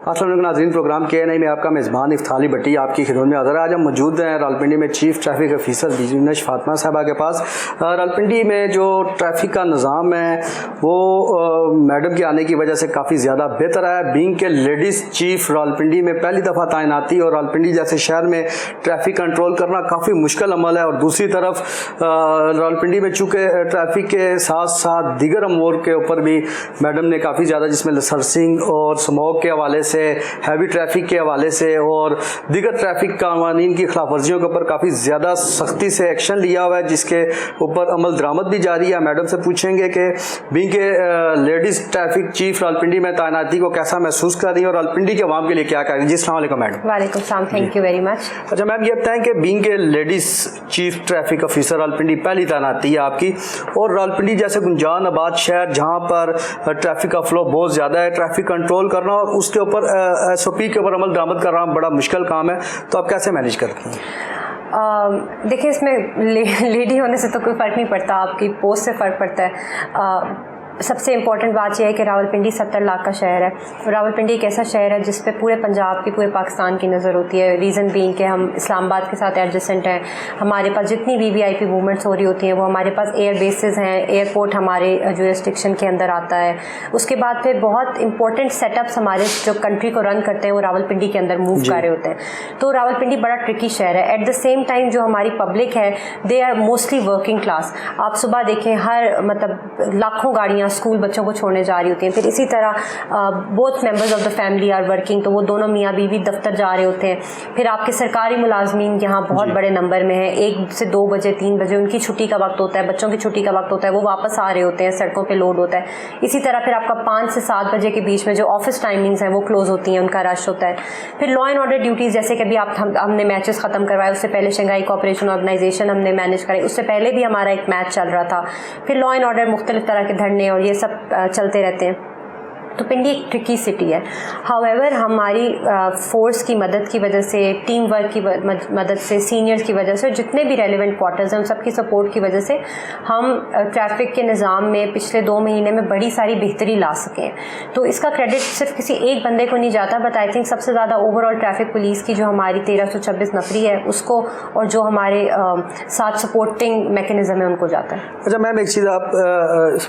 अस्सलाम वालेकुम नाज़रीन, प्रोग्राम KNI में आपका मेज़बान इफ्ताली भट्टी आपकी खिदमत में हाज़िर है। आज हम मौजूद हैं रावलपिंडी में chief traffic officer business Fatima साहबा के पास। रावलपिंडी में जो ट्रैफिक का निज़ाम है वो मैडम के आने की वजह से काफ़ी ज़्यादा बेहतर है। बीइंग के लेडीज़ चीफ रावलपिंडी में पहली दफ़ा तैनाती और रावलपिंडी जैसे शहर में ट्रैफिक कंट्रोल करना काफ़ी मुश्किल अमल है। और दूसरी तरफ रावलपिंडी में चूँकि ट्रैफिक के साथ साथ दीगर अमूर के ऊपर भी मैडम ने काफ़ी ज़्यादा, जिसमें लसरसिंग और स्मोक के हवाले से, हैवी ट्रैफिक के हवाले से और दीगर ट्रैफिक कानून की खिलाफ वर्जियों के ऊपर काफ़ी ज़्यादा सख्ती से एक्शन लिया हुआ है, जिसके ऊपर अमल दरामद भी जारी है। मैडम से पूछेंगे कि बीइंग के लेडीज़ ट्रैफिक चीफ रावलपिंडी में तैनाती को कैसा महसूस कर रही है और रावलपिंडी के अवाम के लिए क्या कर रही है। जी अस्सलाम वालेकुम मैडम। वालेकुम सलाम, थैंक यू वेरी मच। अच्छा मैम, ये बताएं कि बीइंग के ladies chief traffic officer Rawalpindi पहली तैनाती है आपकी, और रावलपिंडी जैसे गुंजान आबाद शहर जहाँ पर ट्रैफिक का फ्लो बहुत ज़्यादा है, ट्रैफिक कंट्रोल करना और उसके ऊपर SOP के ऊपर अमल दरामद करना बड़ा मुश्किल काम है, तो आप कैसे मैनेज करती हैं? देखिए, इसमें लेडी होने से तो कोई फ़र्क नहीं पड़ता, आपकी पोस्ट से फ़र्क पड़ता है। सबसे इम्पॉर्टेंट बात यह है कि रावलपिंडी 70 लाख का शहर है। रावलपिंडी एक ऐसा शहर है जिस पे पूरे पंजाब की, पूरे पाकिस्तान की नज़र होती है। रीज़न बीइंग कि हम इस्लामाबाद के साथ एडजेसेंट हैं। हमारे पास जितनी VVIP मूवमेंट्स हो रही होती हैं वो हमारे पास एयर बेसिस हैं, एयरपोर्ट हमारे जुरिस्डिक्शन के अंदर आता है। उसके बाद फिर बहुत इंपॉर्टेंट सेटअप्स हमारे जो कंट्री को रन करते हैं वो रावलपिंडी के अंदर मूव कर रहे होते हैं। तो रावलपिंडी बड़ा ट्रिकी शहर है। एट द सेम टाइम जो हमारी पब्लिक है they are mostly working class. आप सुबह देखें, हर मतलब लाखों गाड़ियाँ स्कूल बच्चों को छोड़ने जा रही होती हैं। फिर इसी तरह both members of the family are working, तो वो दोनों मियाँ बीवी दफ्तर जा रहे होते हैं। फिर आपके सरकारी मुलाजमीन यहाँ बहुत बड़े नंबर में हैं। 1 से 2 बजे 3 बजे उनकी छुट्टी का वक्त होता है, बच्चों की छुट्टी का वक्त होता है, वो वापस आ रहे होते हैं, सड़कों पे लोड होता है। इसी तरह फिर आपका 5 से 7 बजे के बीच में जो ऑफिस टाइमिंग्स हैं वो क्लोज होती हैं, उनका रश होता है। फिर लॉ एंड ऑर्डर ड्यूटीज़, जैसे कि अभी हमने मैचेस ख़त्म करवाए, उससे पहले शंघाई कोऑपरेशन ऑर्गेनाइजेशन हमने मैनेज कराई, उससे पहले भी हमारा एक मैच चल रहा था। फिर लॉ एंड ऑर्डर, मुख्तलिफ तरह के धरने और ये सब चलते रहते हैं। तो पिंडी एक ट्रिकी सिटी है। हाउएवर हमारी फोर्स की मदद की वजह से, टीम वर्क की मदद से, सीनियर्स की वजह से, जितने भी रेलिवेंट क्वार्टर्स हैं उन सबकी सपोर्ट की वजह से हम ट्रैफिक के निज़ाम में पिछले 2 महीने में बड़ी सारी बेहतरी ला सके हैं। तो इसका क्रेडिट सिर्फ किसी एक बंदे को नहीं जाता, बट आई थिंक सबसे ज़्यादा ओवरऑल ट्रैफिक पुलिस की जो हमारी 1326 नफरी है उसको, और जो हमारे साथ सपोर्टिंग मैकेनिज़्म है उनको जाता है। अच्छा मैम, एक चीज़, आप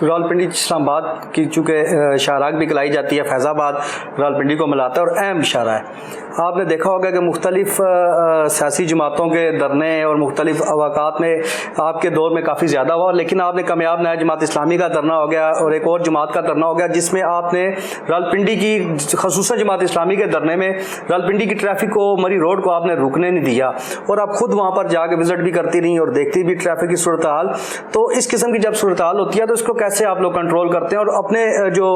रावलपिंडी इस्लामाबाद की चूँकि शाहराग भी लाई जाती है, फैज़ाबाद रावलपिंडी को मिलाता है और अहम इशारा है। आपने देखा होगा कि मुख्तलिफ सियासी जमातों के धरने और मुख्तलिफ अवाकात में आपके दौर में काफ़ी ज़्यादा हुआ, लेकिन आपने कामयाब नया जमात इस्लामी का धरना हो गया और एक और जमात का धरना हो गया, जिसमें आपने रावलपिंडी की खसूसन जमात इस्लामी के धरने में रावलपिंडी की ट्रैफिक को, मरी रोड को आपने रुकने नहीं दिया और आप खुद वहाँ पर जाके विजिट भी करती रही और देखती भी ट्रैफिक की सूरत हाल। तो इस किस्म की जब सूरत हाल होती है तो इसको कैसे आप लोग कंट्रोल करते हैं और अपने जो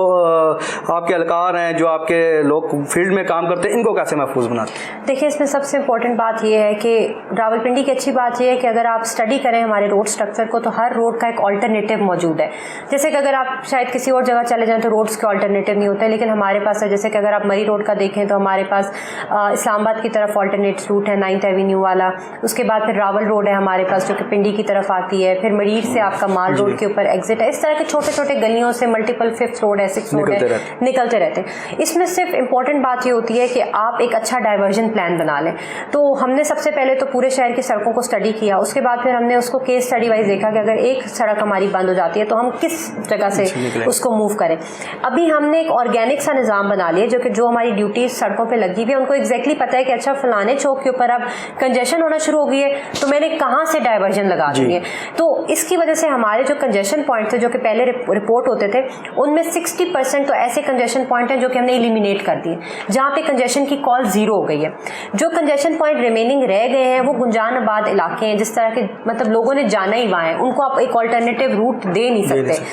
आपके एहलकार हैं, जो आपके लोग फील्ड में काम करते हैं, इनको कैसे महफूज बनाते हैं? देखिए, इसमें सबसे इम्पोर्टेंट बात यह है कि रावलपिंडी की अच्छी बात यह है कि अगर आप स्टडी करें हमारे रोड स्ट्रक्चर को, तो हर रोड का एक ऑल्टरनेटिव मौजूद है। जैसे कि अगर आप शायद किसी और जगह चले जाएं तो रोड्स के ऑल्टरनेटिव नहीं होते, लेकिन हमारे पास है। जैसे कि अगर आप मरी रोड का देखें तो हमारे पास इस्लामाबाद की तरफ ऑल्टरनेट रूट है, 9th एवेन्यू वाला। उसके बाद फिर रावल रोड है हमारे पास, जो कि पिंडी की तरफ आती है। फिर मरीर से आपका माल रोड के ऊपर एग्जिट है। इस तरह के छोटे छोटे गलियों से मल्टीपल 5th रोड है, 6th रोड है, निकलते रहते हैं। इसमें सिर्फ इम्पॉर्टेंट बात ये होती है कि आप एक अच्छा डाइवर्जन प्लान बना लें। तो हमने सबसे पहले तो पूरे शहर की सड़कों को स्टडी किया, उसके बाद फिर हमने उसको केस स्टडी वाइज देखा कि अगर एक सड़क हमारी बंद हो जाती है तो हम किस जगह से उसको मूव करें। अभी हमने एक ऑर्गेनिक सा निज़ाम बना लिया, जो हमारी ड्यूटी सड़कों पर लगी हुई है उनको एग्जैक्टली पता है कि अच्छा फलाने चौक के ऊपर अब कंजेशन होना शुरू हो गई है तो मैंने कहाँ से डाइवर्जन लगा दी है। तो इसकी वजह से हमारे जो कंजेशन पॉइंट थे, जो कि पहले रिपोर्ट होते थे, उनमें 60% तो ऐसे कंजेशन पॉइंट हैं जो कि हमने एलिमिनेट कर दिए, जहाँ पे कंजेशन की कॉल 0 हो गई है। जो कंजेशन पॉइंट रिमेनिंग रह गए हैं वो गुंजान आबाद इलाके हैं, जिस तरह के मतलब लोगों ने जाना ही वहाँ है, उनको आप एक ऑल्टरनेटिव रूट दे नहीं सकते,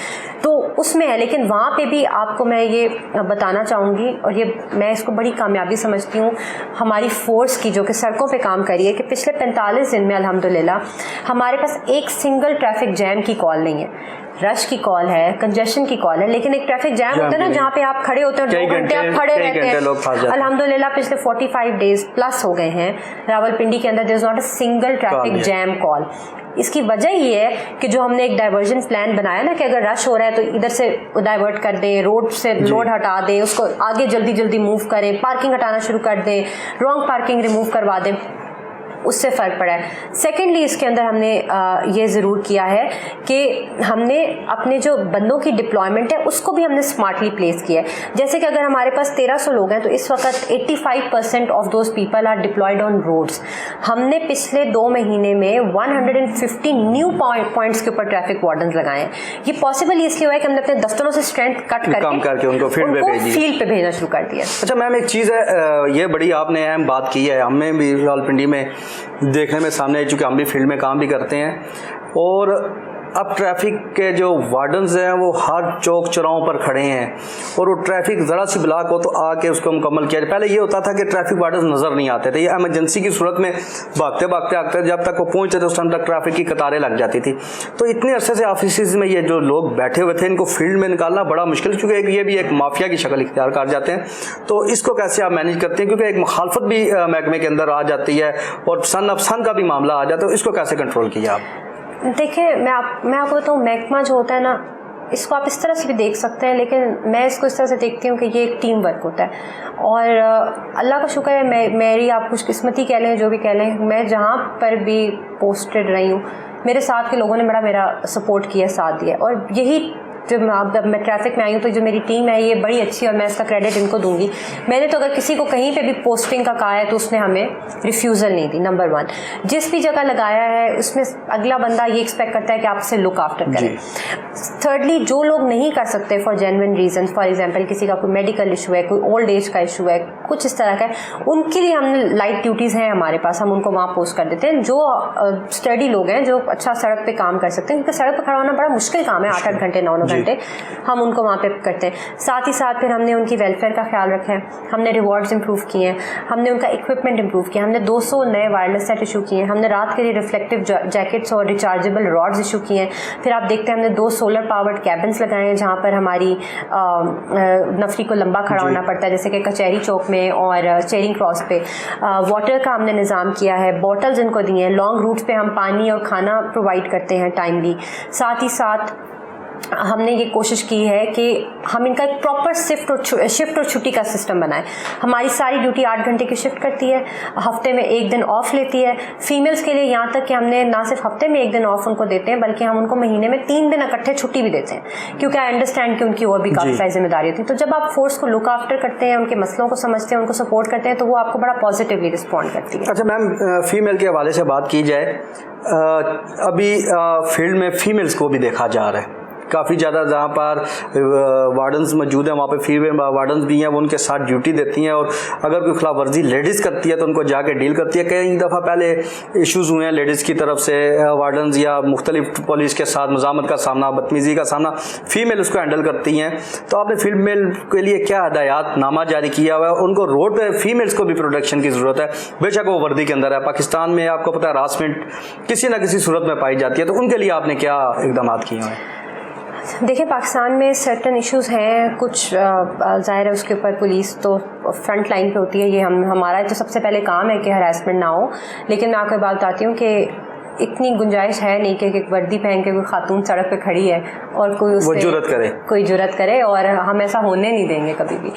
तो उसमें है। लेकिन वहाँ पे भी आपको मैं ये बताना चाहूँगी, और ये मैं इसको बड़ी कामयाबी समझती हूँ हमारी फोर्स की, जो कि सड़कों पे काम करी है, कि पिछले 45 दिन में अल्हम्दुलिल्लाह हमारे पास एक सिंगल ट्रैफिक जैम की कॉल नहीं है। रश की कॉल है, कंजेशन की कॉल है, लेकिन एक ट्रैफिक जैम होता है ना, जहाँ पे आप खड़े होते हैं 2 घंटे आप खड़े रहते हैं। अल्हम्दुलिल्लाह पिछले 45 डेज प्लस हो गए हैं रावलपिंडी के अंदर, there is not a single traffic jam call. इसकी वजह ये है कि जो हमने एक डाइवर्जन प्लान बनाया ना कि अगर रश हो रहा है तो इधर से डाइवर्ट कर दें, रोड से लोड हटा दें, उसको आगे जल्दी जल्दी मूव करें, पार्किंग हटाना शुरू कर दें, रॉन्ग पार्किंग रिमूव करवा दें, उससे फ़र्क पड़ा है। सेकेंडली इसके अंदर हमने ये ज़रूर किया है कि हमने अपने जो बंदों की डिप्लॉयमेंट है उसको भी हमने स्मार्टली प्लेस किया है। जैसे कि अगर हमारे पास 1300 लोग हैं तो इस वक्त 85% of those people are deployed on roads. हमने पिछले 2 महीने में 150 न्यू पॉइंट्स के ऊपर ट्रैफिक वार्डन्स लगाए हैं। ये पॉसिबल इसलिए हुआ है कि हमने अपने दफ्तरों से स्ट्रेंथ कट करके उनको फील्ड पे भेजना शुरू कर दिया। अच्छा मैम, एक चीज़ है, ये बड़ी आपने अहम बात की है, हमें भी रावलपिंडी में देखने में सामने आई, चूँकि हम भी फील्ड में काम भी करते हैं, और अब ट्रैफिक के जो वार्डन्स हैं वो हर चौक चौराहों पर खड़े हैं और वो ट्रैफिक ज़रा सी ब्लॉक हो तो आके उसको मुकम्मल किया। पहले ये होता था कि ट्रैफिक वार्डन्स नज़र नहीं आते थे, ये एमरजेंसी की सूरत में भागते भागते आते जब तक वो पहुँचते थे उस टाइम तक ट्रैफिक की कतारें लग जाती थी। तो इतने अरसे से ऑफिस में ये जो लोग बैठे हुए थे इनको फील्ड में निकालना बड़ा मुश्किल, क्योंकि ये भी एक माफिया की शक्ल इख्तियार कर जाते हैं। तो इसको कैसे आप मैनेज करते हैं, क्योंकि एक मुखालफत भी महकमे के अंदर आ जाती है और सन का भी मामला आ जाता है, तो इसको कैसे कंट्रोल किया आप? देखिए मैं आपको बताऊँ, महकमा जो होता है ना, इसको आप इस तरह से भी देख सकते हैं, लेकिन मैं इसको इस तरह से देखती हूँ कि ये एक टीम वर्क होता है। और अल्लाह का शुक्र है, मेरी आप खुशकिस्मती कह लें, जो भी कह लें, मैं जहाँ पर भी पोस्टेड रही हूँ मेरे साथ के लोगों ने बड़ा मेरा सपोर्ट किया, साथ दिया। और यही जब मैं ट्रैफिक में आई हूँ तो जो मेरी टीम है ये बड़ी अच्छी, और मैं इसका क्रेडिट इनको दूंगी। मैंने तो अगर किसी को कहीं पे भी पोस्टिंग का कहा है तो उसने हमें रिफ्यूज़ल नहीं दी, नंबर 1। जिस भी जगह लगाया है उसमें अगला बंदा ये एक्सपेक्ट करता है कि आपसे लुक आफ्टर करें। थर्डली, जो लोग नहीं कर सकते for genuine reason, for example किसी का कोई मेडिकल इशू है, कोई ओल्ड एज का इशू है, कुछ इस तरह का है, उनके लिए हमने लाइट ड्यूटीज़ हैं हमारे पास, हम उनको वहाँ पोस्ट कर देते हैं। जो स्टडी लोग हैं जो अच्छा सड़क पर काम कर सकते हैं, क्योंकि सड़क पर खड़ा होना बड़ा मुश्किल काम है, 8-8 घंटे 9-9 घंटे, हम उनको वहाँ पे करते हैं। साथ ही साथ फिर हमने उनकी वेलफेयर का ख्याल रखा है, हमने रिवॉर्ड्स इंप्रूव किए हैं, हमने उनका इक्विपमेंट इंप्रूव किया, हमने 200 नए वायरलेस सेट इशू किए हैं, हमने रात के लिए रिफ्लेक्टिव जैकेट्स और रिचार्जेबल रॉड्स इशू किए हैं। फिर आप देखते हैं हमने 2 सोलर पावर्ड कैबिन्स लगाए हैं जहाँ पर हमारी नफरी को लंबा खड़ा होना पड़ता है, जैसे कि कचहरी चौक में और चेरिंग क्रॉस पे। वाटर का हमने निज़ाम किया है, बॉटल्स इनको दिए हैं, लॉन्ग रूट्स पे हम पानी और खाना प्रोवाइड करते हैं टाइमली। साथ ही साथ हमने ये कोशिश की है कि हम इनका एक प्रॉपर शिफ्ट और छुट्टी का सिस्टम बनाएं। हमारी सारी ड्यूटी 8 घंटे की शिफ्ट करती है, हफ्ते में 1 दिन ऑफ लेती है। फीमेल्स के लिए यहाँ तक कि हमने ना सिर्फ हफ्ते में 1 दिन ऑफ उनको देते हैं, बल्कि हम उनको महीने में 3 दिन इकट्ठे छुट्टी भी देते हैं, क्योंकि आई अंडरस्टैंड कि उनकी और भी काफ़ी सारी जिम्मेदारी होती है। तो जब आप फोर्स को लुक आफ्टर करते हैं, उनके मसलों को समझते हैं, उनको सपोर्ट करते हैं, तो वो आपको बड़ा पॉजिटिवली रिस्पॉन्ड करती है। अच्छा मैम, फीमेल के हवाले से बात की जाए, अभी फील्ड में फीमेल्स को भी देखा जा रहा है काफ़ी ज़्यादा, जहाँ पर वार्डन्स मौजूद हैं वहाँ पे फीमेल वार्डन्स भी हैं, वो उनके साथ ड्यूटी देती हैं, और अगर कोई खिलाफ वर्जी लेडीज़ करती है तो उनको जाके डील करती है। कई दफ़ा पहले इश्यूज़ हुए हैं लेडीज़ की तरफ से, वार्डन्स या मुख्तलिफ पुलिस के साथ मुज़ामत का सामना, बदतमीज़ी का सामना, फ़ीमेल उसको हैंडल करती हैं। तो आपने फीमेल के लिए क्या हदायत नामा जारी किया हुआ है? उनको रोड पर फीमेल्स को भी प्रोटेक्शन की ज़रूरत है, बेशक वो वर्दी के अंदर है। पाकिस्तान में आपको पता है हरासमेंट किसी न किसी सूरत में पाई जाती है, तो उनके लिए आपने क्या इक़दाम किए हैं? देखिए, पाकिस्तान में सर्टन इश्यूज़ हैं, कुछ ज़ाहिर है उसके ऊपर पुलिस तो फ्रंट लाइन पे होती है। ये हमारा तो सबसे पहले काम है कि हरासमेंट ना हो, लेकिन मैं आपको बात बताती हूँ कि इतनी गुंजाइश है नहीं कि एक वर्दी पहन के कोई खातून सड़क पे खड़ी है और कोई उससे कोई जुर्रत करे, और हम ऐसा होने नहीं देंगे कभी भी।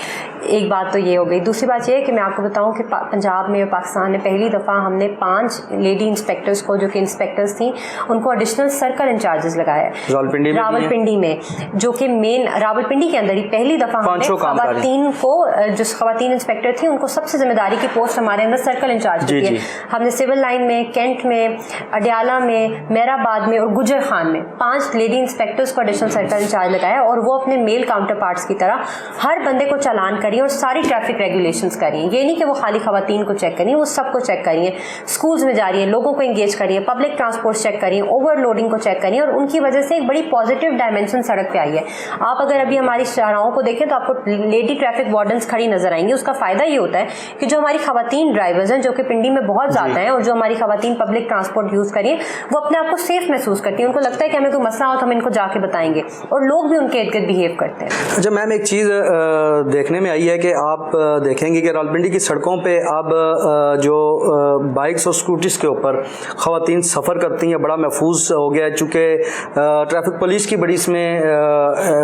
एक बात तो ये हो गई। दूसरी बात ये है कि मैं आपको बताऊं कि पंजाब में, पाकिस्तान में पहली दफ़ा हमने 5 लेडी इंस्पेक्टर्स को, जो कि इंस्पेक्टर्स थी, उनको एडिशनल सर्कल इंचार्जेस लगाया रावलपिंडी में, जो कि मेन रावलपिंडी के अंदर ही पहली दफ़ा हमने ख़वातीन को, जो ख़वातीन इंस्पेक्टर थी, उनको सबसे जिम्मेदारी की पोस्ट हमारे अंदर सर्कल इंचार्ज दी है। हमने सिविल लाइन में, कैंट में, अडियाला में, मेहराबाद में और गुजर खान में 5 लेडी इंस्पेक्टर्स को एडिशनल सर्कल इंचार्ज लगाया, और वो अपने मेल काउंटर पार्ट्स की तरह हर बंदे को चालान करिए और सारी ट्रैफिक रेगुलेशंस करिए। ये नहीं कि वो खाली खवातीन को चेक करिए, वो सबको चेक करिए। स्कूल्स में जा रही है, लोगों को इंगेज करिए, पब्लिक ट्रांसपोर्ट चेक करिए, ओवरलोडिंग को चेक करिए, और उनकी वजह से एक बड़ी पॉजिटिव डायमेंशन सड़क पे आई है। आप अगर अभी हमारी शाहराहों को देखें तो आपको लेडी ट्रैफिक वार्डन्स खड़ी नजर आएंगी। उसका फायदा ये होता है कि जो हमारी खवातीन ड्राइवर्स हैं, जो कि पिंडी में बहुत ज़्यादा हैं, और जो हमारी खवातीन पब्लिक ट्रांसपोर्ट यूज़ करिए, वो अपने आप को सेफ महसूस करती हैं। उनको लगता है कि हमें कोई मसला हो तो हम इनको जाके बताएंगे, और लोग भी उनके इर्द गिर्द बिहेव करते हैं। अच्छा मैम, एक चीज़ देखने में आई है कि आप देखेंगे कि रावलपिंडी की सड़कों पे अब जो बाइक्स और स्कूटीज़ के ऊपर ख़वातीन सफ़र करती हैं बड़ा महफूज हो गया है, चूँकि ट्रैफिक पुलिस की बड़ी इसमें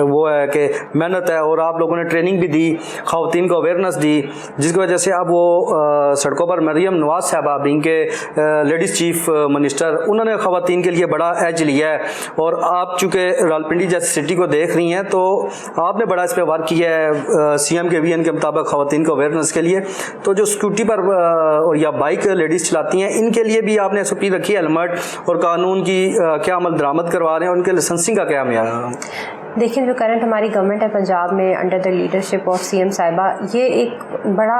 वो है कि मेहनत है, और आप लोगों ने ट्रेनिंग भी दी, ख़वातीन को अवेयरनेस दी, जिसकी वजह से अब वो सड़कों पर मरियम नवाज साहबा इनके लेडीज़ चीफ मिनिस्टर, उन्होंने ख़वातीन के लिए बड़ा एज लिया है। और आप चूँकि रावलपिंडी जैसी सिटी को देख रही हैं तो आपने बड़ा इस पर वर्क किया है CM के विजन के मुताबिक ख़वातीन को अवेयरनेस के लिए। तो जो स्कूटी पर या बाइक लेडीज़ चलाती हैं, इनके लिए भी आपने SOP रखी है, हेलमेट और कानून की क्या अमल दरामद करवा रहे हैं, उनके लाइसेंसिंग का क्या मियार है? देखिए, जो करंट हमारी गवर्नमेंट है पंजाब में under the leadership of CM साहिबा, ये एक बड़ा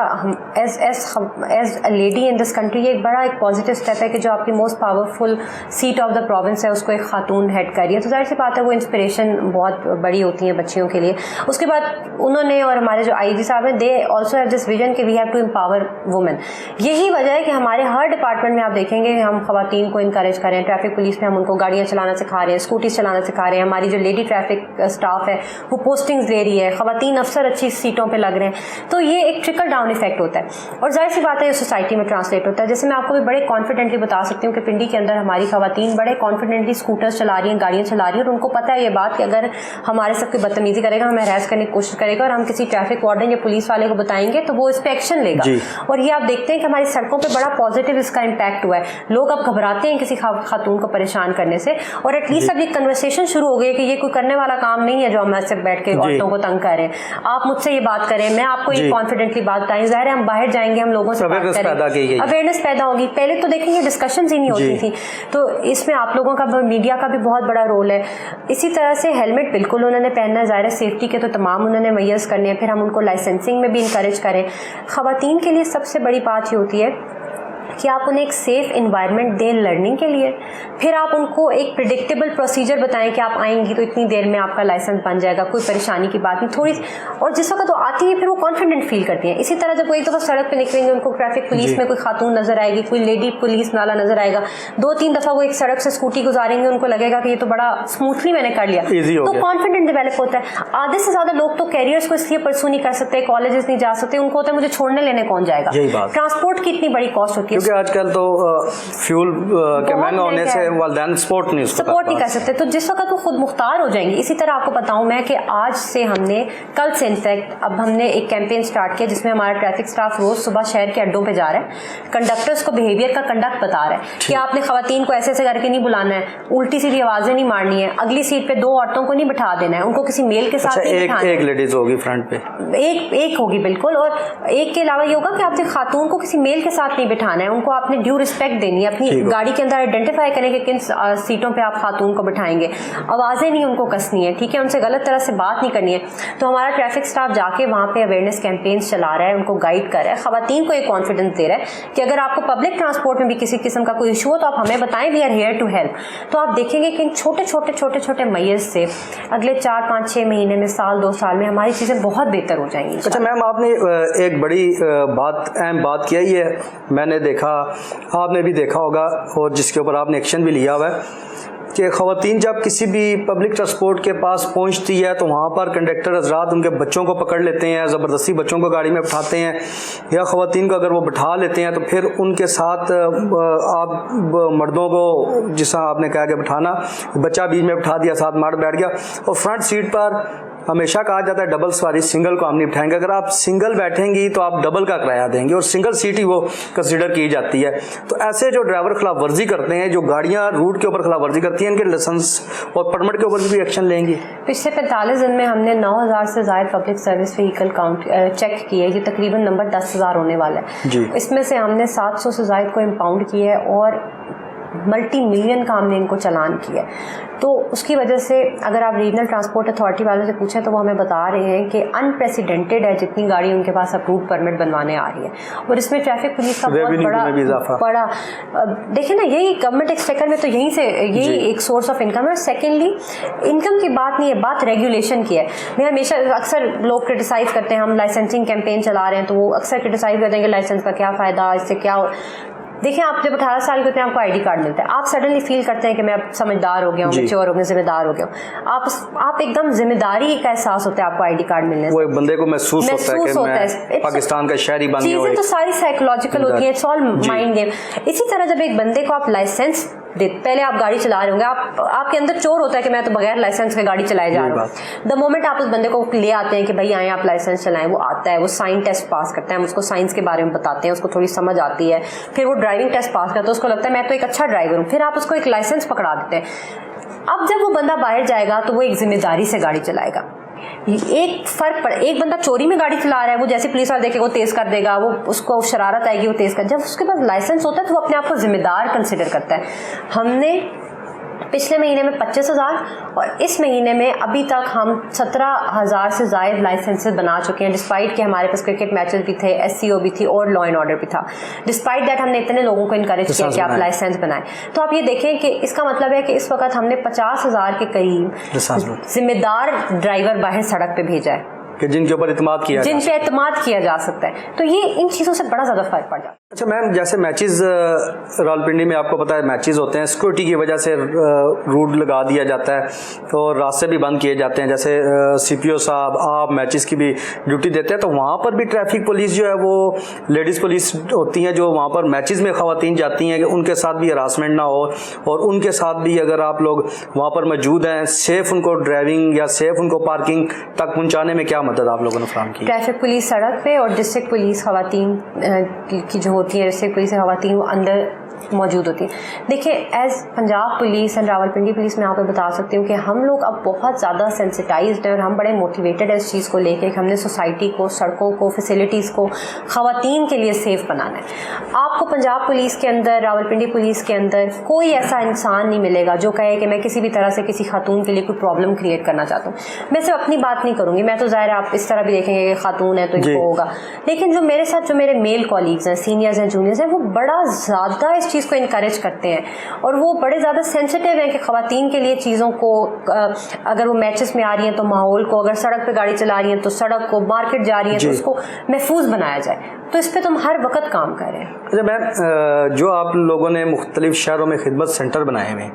as a lady in this country ये एक बड़ा एक पॉजिटिव स्टेप है कि जो आपकी most powerful seat of the province है उसको एक खातून हेड कर रही है। तो जाहिर सी बात है वो इंस्पिरेशन बहुत बड़ी होती है बच्चियों के लिए। उसके बाद उन्होंने और हमारे जो IG साहब हैं, they also have this vision कि we have to empower women. यही वजह है कि हमारे हर डिपार्टमेंट में आप देखेंगे हम खवातीन को इंकरेज कर रहे हैं। ट्रैफिक पुलिस में हम उनको गाड़ियाँ चलाना सिखा रहे हैं, स्कूटीज चलाना सिखा रहे हैं। हमारी जो लेडी ट्रैफिक स्टाफ है वो पोस्टिंग्स ले रही है, खवातीन अफसर अच्छी सीटों पे लग रहे हैं। तो ये एक ट्रिकल डाउन इफेक्ट होता है, और जाहिर सी बात है ये सोसाइटी में ट्रांसलेट होता है। जैसे मैं आपको भी बड़े कॉन्फिडेंटली बता सकती हूँ कि पिंडी के अंदर हमारी खवातीन बड़े कॉन्फिडेंटली स्कूटर्स चला रही हैं, गाड़ियाँ चला रही हैं, और उनको पता है ये बात कि अगर हमारे सब कोई बदतमीजी करेगा, हमें हरास करने की कोशिश करेगा, और हम किसी ट्रैफिक वार्डन या पुलिस वाले को बताएंगे तो वो इस पर एक्शन लेगा। और ये आप देखते हैं कि हमारी सड़कों पर बड़ा पॉजिटिव इसका इम्पैक्ट हुआ है। लोग अब घबराते हैं किसी खातून को परेशान करने से, और एटलीस्ट अब ये कन्वर्सेशन शुरू हो गई कि ये कोई करने वाला काम नहीं है जो हम ऐसे बैठ के औरतों को तंग करें। आप मुझसे ये बात करें, मैं आपको ये कॉन्फिडेंटली बात बताएं, जाहिर है हम बाहर जाएंगे, हम लोगों से बात करेंगे, अवेयरनेस पैदा होगी। पहले तो देखेंगे डिस्कशंस ही नहीं होती थी, तो इसमें आप लोगों का, मीडिया का भी बहुत बड़ा रोल है। इसी तरह से हेलमेट बिल्कुल उन्होंने पहनना है, जाहिर है सेफ्टी के तो तमाम उन्होंने मैयर्स करने हैं। फिर हम उनको लाइसेंसिंग में भी इंकरेज करें। खवातीन के लिए सबसे बड़ी बात ये होती है कि आप उन्हें एक सेफ इन्वायरमेंट दें लर्निंग के लिए। फिर आप उनको एक प्रिडिक्टेबल प्रोसीजर बताएं कि आप आएंगी तो इतनी देर में आपका लाइसेंस बन जाएगा, कोई परेशानी की बात नहीं थोड़ी। और जिस वक्त वो आती है फिर वो कॉन्फिडेंट फील करती हैं। इसी तरह जब वो एक दफ़ा सड़क पे निकलेंगे, उनको ट्रैफिक पुलिस में कोई खातून नजर आएगी, कोई लेडी पुलिस वाला नजर आएगा, 2-3 दफ़ा वो एक सड़क से स्कूटी गुजारेंगे, उनको लगेगा कि ये तो बड़ा स्मूथली मैंने कर लिया, तो कॉन्फिडेंट डेवलप होता है। आधे से ज़्यादा लोग तो कैरियर्स को इसलिए परसू नहीं कर सकते, कॉलेजेस नहीं जा सकते, उनको होता है मुझे छोड़ने लेने कौन जाएगा। ट्रांसपोर्ट की इतनी बड़ी कॉस्ट होती है, क्योंकि आजकल तो फ्यूल के महंगा होने से वालिदैन सपोर्ट नहीं कर सकते। तो जिस वक्त वो खुद मुख्तार हो जाएंगे। इसी तरह आपको बताऊं मैं कि आज से हमने, कल से इनफैक्ट अब हमने एक कैंपेन स्टार्ट किया जिसमें हमारा ट्रैफिक स्टाफ रोज सुबह शहर के अड्डों पे जा रहा है, कंडक्टर्स को बिहेवियर का कंडक्ट बता रहा है कि आपने खवातीन को ऐसे करके नहीं बुलाना है, उल्टी सीधी आवाजें नहीं मारनी है, अगली सीट पे 2 औरतों को नहीं बिठा देना है, उनको किसी मेल के साथ नहीं बिठाना है, एक लेडीज होगी फ्रंट पे, एक होगी बिल्कुल। और एक के अलावा ये होगा कि आपने खातून को किसी मेल के साथ नहीं बिठाना है, उनको आपने ड्यू रिस्पेक्ट देनी है। अपनी गाड़ी के अंदर आइडेंटिफाई करें कि किन सीटों पे आप खातून को बिठाएंगे, आवाजें नहीं उनको कसनी है, ठीक है, उनसे गलत तरह से बात नहीं करनी है। तो हमारा ट्रैफिक स्टाफ जाके वहाँ पे अवेयरनेस कैंपेन्स चला रहा है, उनको गाइड कर रहा है, खवातीन को एक कॉन्फिडेंस दे रहा है कि अगर आपको पब्लिक ट्रांसपोर्ट में भी किसी किस्म का कोई इशू हो तो आप हमें बताएं, we are here to help. तो आप देखेंगे कि इन छोटे मैयर्स से अगले 4-5-6 महीने में, साल 2 साल में हमारी चीज़ें बहुत बेहतर हो जाएंगी। अच्छा मैम, आपने एक बड़ी अहम बात किया, ये मैंने देखा, आपने भी देखा होगा और जिसके ऊपर आपने एक्शन भी लिया हुआ है कि ख़वातीन जब किसी भी पब्लिक ट्रांसपोर्ट के पास पहुंचती है तो वहाँ पर कंडक्टर हज़रात उनके बच्चों को पकड़ लेते हैं, ज़बरदस्ती बच्चों को गाड़ी में बिठाते हैं, या ख़वातीन को अगर वो बिठा लेते हैं तो फिर उनके साथ आप मर्दों को, जिस आपने कहा कि बिठाना, बच्चा बीच में बिठा दिया, साथ मर्द बैठ गया, और फ्रंट सीट पर हमेशा कहा जाता है डबल सवारी, सिंगल को हम नहीं बिठाएंगे। अगर आप सिंगल बैठेंगी तो आप डबल का किराया देंगे, और सिंगल सीट ही वो कंसीडर की जाती है। तो ऐसे जो ड्राइवर खिलाफ वर्जी करते हैं, जो गाड़ियां रूट के ऊपर खिलाफ वर्जी करती हैं, इनके लाइसेंस और परमिट के ऊपर भी एक्शन लेंगी। पिछले 45 दिन में हमने 9000 से ज़्यादा public service vehicle count check किए, ये तकरीबन नंबर 10,000 होने वाला है। इसमें से हमने 700 से ज़्यादा को इम्पाउंड किया है और मल्टी-मिलियन का हमने इनको चालान किया। तो उसकी वजह से अगर आप रीजनल ट्रांसपोर्ट अथॉरिटी वालों से पूछें तो वो हमें बता रहे हैं कि अनप्रेसिडेंटेड है जितनी गाड़ी उनके पास अप्रूव परमिट बनवाने आ रही है। और इसमें ट्रैफिक पुलिस का बहुत बड़ा देखिए ना, यही गवर्नमेंट एक्सचेकर में तो यही एक सोर्स ऑफ इनकम है। और सेकेंडली इनकम की बात नहीं है, बात रेगुलेशन की है। मैं हमेशा, अक्सर लोग क्रिटिसाइज़ करते हैं, हम लाइसेंसिंग कैंपेन चला रहे हैं तो वो अक्सर क्रिटिसाइज़ करते हैं कि लाइसेंस का क्या फ़ायदा, इससे क्या देखिए, आप जब 18 साल के होते हैं आपको आईडी कार्ड मिलता है, आप सडनली फील करते हैं कि मैं अब समझदार हो गया हूँ, मैच्योर हो गया, जिम्मेदार हो गया हूँ। आप एकदम जिम्मेदारी का एहसास होता है आपको आईडी कार्ड मिलने से। वो एक बंदे को महसूस होता है कि मैं पाकिस्तान का शहरी बन गया हूं। चीजें तो सारी साइकोलॉजिकल होती है, इट्स ऑल माइंड गेम। इसी तरह जब एक बंदे को आप लाइसेंस दे, पहले आप गाड़ी चला रहे होंगे, आपके अंदर चोर होता है कि मैं तो बगैर लाइसेंस के गाड़ी चलाए जा रहा हूँ। द मोमेंट आप उस बंदे को ले आते हैं कि भाई आए आप लाइसेंस चलाएं, वो आता है, वो साइन टेस्ट पास करता है, हम उसको साइंस के बारे में बताते हैं, उसको थोड़ी समझ आती है, फिर वो ड्राइविंग टेस्ट पास करता है, उसको लगता है मैं तो एक अच्छा ड्राइवर हूँ, फिर आप उसको एक लाइसेंस पकड़ा देते हैं। अब जब वो बंदा बाहर जाएगा तो वो एक जिम्मेदारी से गाड़ी चलाएगा। एक बंदा चोरी में गाड़ी चला रहा है, वो जैसे पुलिस वाला देखेगा वो तेज कर देगा, वो उसको शरारत आएगी वो तेज कर। जब उसके पास लाइसेंस होता है तो वो अपने आप को जिम्मेदार कंसिडर करता है। हमने पिछले महीने में 25,000 और इस महीने में अभी तक हम 17,000 से ज़ायद लाइसेंसेस बना चुके हैं, डिस्पाइट कि हमारे पास क्रिकेट मैचेस भी थे, SCO भी थी और लॉ एंड ऑर्डर भी था। डिस्पाइट दैट हमने इतने लोगों को इनकरेज किया कि आप लाइसेंस बनाएं। तो आप ये देखें कि इसका मतलब है कि इस वक्त हमने 50,000 के करीब जिम्मेदार ड्राइवर बाहर सड़क पे भेजा है कि जिनके ऊपर इत्मीनान किया जा सकता है। तो ये इन चीज़ों से बड़ा ज़्यादा फर्क पड़ जाता है। अच्छा मैम, जैसे मैचेस रावलपिंडी में आपको पता है मैचेस होते हैं, सिक्योरिटी की वजह से रूट लगा दिया जाता है तो रास्ते भी बंद किए जाते हैं। जैसे CPO साहब आप मैचेस की भी ड्यूटी देते हैं, तो वहाँ पर भी ट्रैफिक पुलिस जो है वो लेडीज़ पुलिस होती हैं जो वहाँ पर मैचेस में ख़वातीन जाती हैं कि उनके साथ भी हरासमेंट ना हो, और उनके साथ भी अगर आप लोग वहाँ पर मौजूद हैं, सेफ़ उनको ड्राइविंग या सेफ़ उनको पार्किंग तक पहुँचाने में क्या मदद आप लोगों ने फराहम की? ट्रैफिक पुलिस सड़क पे और डिस्ट्रिक्ट पुलिस ख़वातीन की जो होती है, डिस्ट्रिक्ट पुलिस ख़वातीन वो अंदर मौजूद होती है। देखिए, as Punjab police and Rawalpindi police मैं आपको बता सकती हूँ कि हम लोग अब बहुत ज़्यादा सेंसिटाइज्ड हैं और हम बड़े मोटिवेटेड है इस चीज़ को लेके कि हमने सोसाइटी को, सड़कों को, फैसिलिटीज़ को ख़वातीन के लिए सेफ़ बनाना है। आपको पंजाब पुलिस के अंदर, रावलपिंडी पुलिस के अंदर कोई ऐसा इंसान नहीं मिलेगा जो कहे कि मैं किसी भी तरह से किसी खातून के लिए कोई प्रॉब्लम क्रिएट करना चाहता हूँ। मैं सिर्फ अपनी बात नहीं करूँगी, मैं तो ज़ाहिर है आप इस तरह भी देखेंगे कि खातून है तो इनको होगा, लेकिन जो मेरे साथ जो मेरे मेल कॉलीग्स हैं, सीनियर्स हैं, जूनियर्स हैं, वो बड़ा ज़्यादा इस चीज़ को इनकरेज करते हैं और वो बड़े ज़्यादा सेंसिटिव हैं कि ख़वातीन के लिए चीज़ों को, अगर वो मैचेस में आ रही हैं तो माहौल को, अगर सड़क पे गाड़ी चला रही हैं तो सड़क को, मार्केट जा रही हैं तो उसको महफूज बनाया जाए। तो इस पे तो हम हर वक्त काम कर रहे हैं। अच्छा मैम, जो आप लोगों ने मुख्तलिफ शहरों में खिदमत सेंटर बनाए हुए हैं,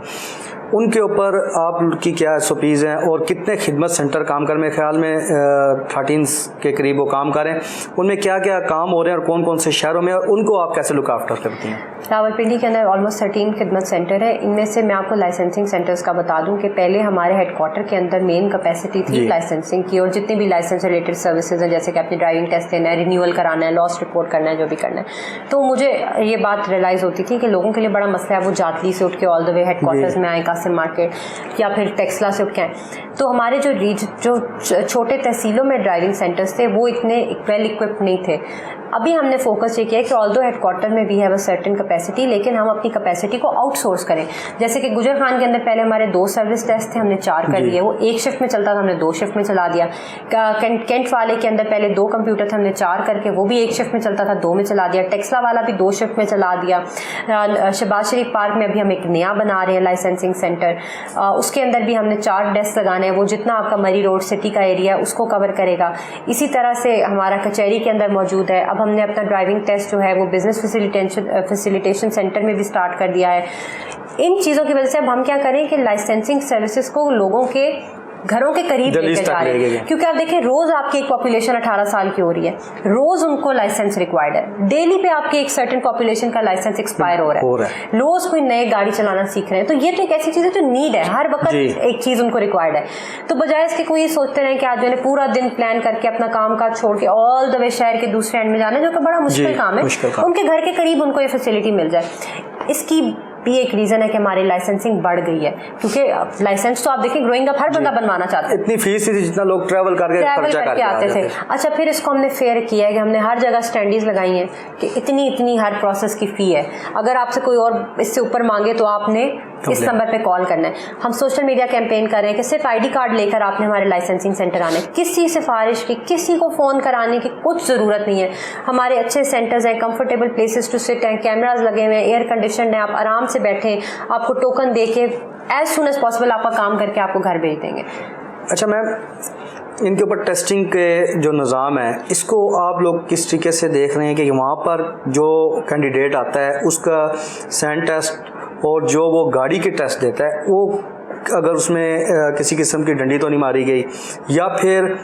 उनके ऊपर आपकी क्या SOPs हैं और कितने खिदमत सेंटर काम कर, मेरे ख्याल में 13 के करीब वो काम करें, उनमें क्या क्या काम हो रहे हैं और कौन कौन से शहरों में, और उनको आप कैसे लुक आफ्टर करती हैं? रावलपिंडी के अंदर ऑलमोस्ट 13 खिदमत सेंटर है। इनमें से मैं आपको लाइसेंसिंग सेंटर्स का बता दूं कि पहले हमारे हेडक्वार्टर के अंदर मेन कैपेसिटी थी लाइसेंसिंग की, और जितनी भी लाइसेंस रिलेटेड सर्विसेज हैं, जैसे कि अपनी ड्राइविंग टेस्ट देना है, रिन्यूअल कराना है, लॉस रिपोर्ट करना है, जो भी करना है, तो मुझे ये बात रियलाइज़ होती थी कि लोगों के लिए बड़ा मसला है वो जातली से उठ के ऑल द वे हेडक्वार्टर्स में आए, कासिम मार्केट या फिर टेक्सला से उठ के आए। तो हमारे जो छोटे तहसीलों में ड्राइविंग सेंटर्स थे वो इतने वेल इक्विप्ड नहीं थे। अभी हमने फोकस ये किया कि ऑल्दो हेडक्वार्टर में भी है वो सर्टेन कैपेसिटी, लेकिन हम अपनी कैपेसिटी को आउटसोर्स करें। जैसे कि गुजर खान के अंदर पहले हमारे 2 सर्विस डेस्क थे, हमने 4 कर दिए। वो एक शिफ्ट में चलता था, हमने 2 शिफ्ट में चला दिया। कैंट वाले के अंदर पहले 2 कंप्यूटर थे, हमने 4 करके वो भी एक शिफ्ट में चलता था, 2 में चला दिया। टेक्सला वाला भी 2 शिफ्ट में चला दिया। शहबाज शरीफ पार्क में अभी हम एक नया बना रहे हैं लाइसेंसिंग सेंटर, उसके अंदर भी हमने 4 डेस्क लगाने हैं। वो जितना आपका मरी रोड सिटी का एरिया है उसको कवर करेगा। इसी तरह से हमारा कचहरी के अंदर मौजूद है। अब हमने अपना ड्राइविंग टेस्ट जो है वो बिजनेस फैसिलिटेशन सेंटर में भी स्टार्ट कर दिया है। इन चीज़ों की वजह से अब हम क्या करें कि लाइसेंसिंग सर्विसेज को लोगों के घरों के करीब लेकर जा रहे हैं, क्योंकि आप देखें रोज आपकी एक पॉपुलेशन 18 साल की हो रही है, रोज उनको लाइसेंस रिक्वायर्ड है। डेली पे आपके एक सर्टेन पॉपुलेशन का लाइसेंस एक्सपायर हो रहा है, रोज कोई नए गाड़ी चलाना सीख रहे हैं। तो ये तो एक ऐसी चीज है जो नीड है, हर वक्त एक चीज उनको रिक्वायर्ड है। तो बजाय इसके कोई ये सोचते रहे कि आज मैंने पूरा दिन प्लान करके अपना काम काज छोड़ के ऑल द वे शहर के दूसरे एंड में जाना, जो कि बड़ा मुश्किल काम है, उनके घर के करीब उनको ये फैसिलिटी मिल जाए। इसकी भी एक रीजन है कि हमारी लाइसेंसिंग बढ़ गई है, क्योंकि लाइसेंस तो आप देखें ग्रोइंग अप हर बंदा बनवाना चाहता है। इतनी फीस थी जितना लोग ट्रैवल करके आते थे। अच्छा, फिर इसको हमने फेयर किया है कि हमने हर जगह स्टैंडीज लगाई हैं कि इतनी हर प्रोसेस की फ़ी है। अगर आपसे कोई और इससे ऊपर मांगे तो आपने इस नंबर पे कॉल करना है। हम सोशल मीडिया कैंपेन कर रहे हैं कि सिर्फ ID कार्ड लेकर आपने हमारे लाइसेंसिंग सेंटर आना है। किसी सिफारिश की, किसी को फ़ोन कराने की कुछ ज़रूरत नहीं है। हमारे अच्छे सेंटर्स हैं, कंफर्टेबल प्लेसेस टू सिट हैं, कैमराज लगे हुए हैं, एयर कंडीशन है, आप आराम से बैठें, आपको टोकन दे के एज सुन एज पॉसिबल आपका काम करके आपको घर भेज देंगे। अच्छा मैम, इनके ऊपर टेस्टिंग के जो निज़ाम है इसको आप लोग किस तरीके से देख रहे हैं कि वहाँ पर जो कैंडिडेट आता है उसका सैंड टेस्ट और जो वो गाड़ी के टेस्ट देता है वो अगर उसमें किसी किस्म की डंडी तो नहीं मारी गई, या फिर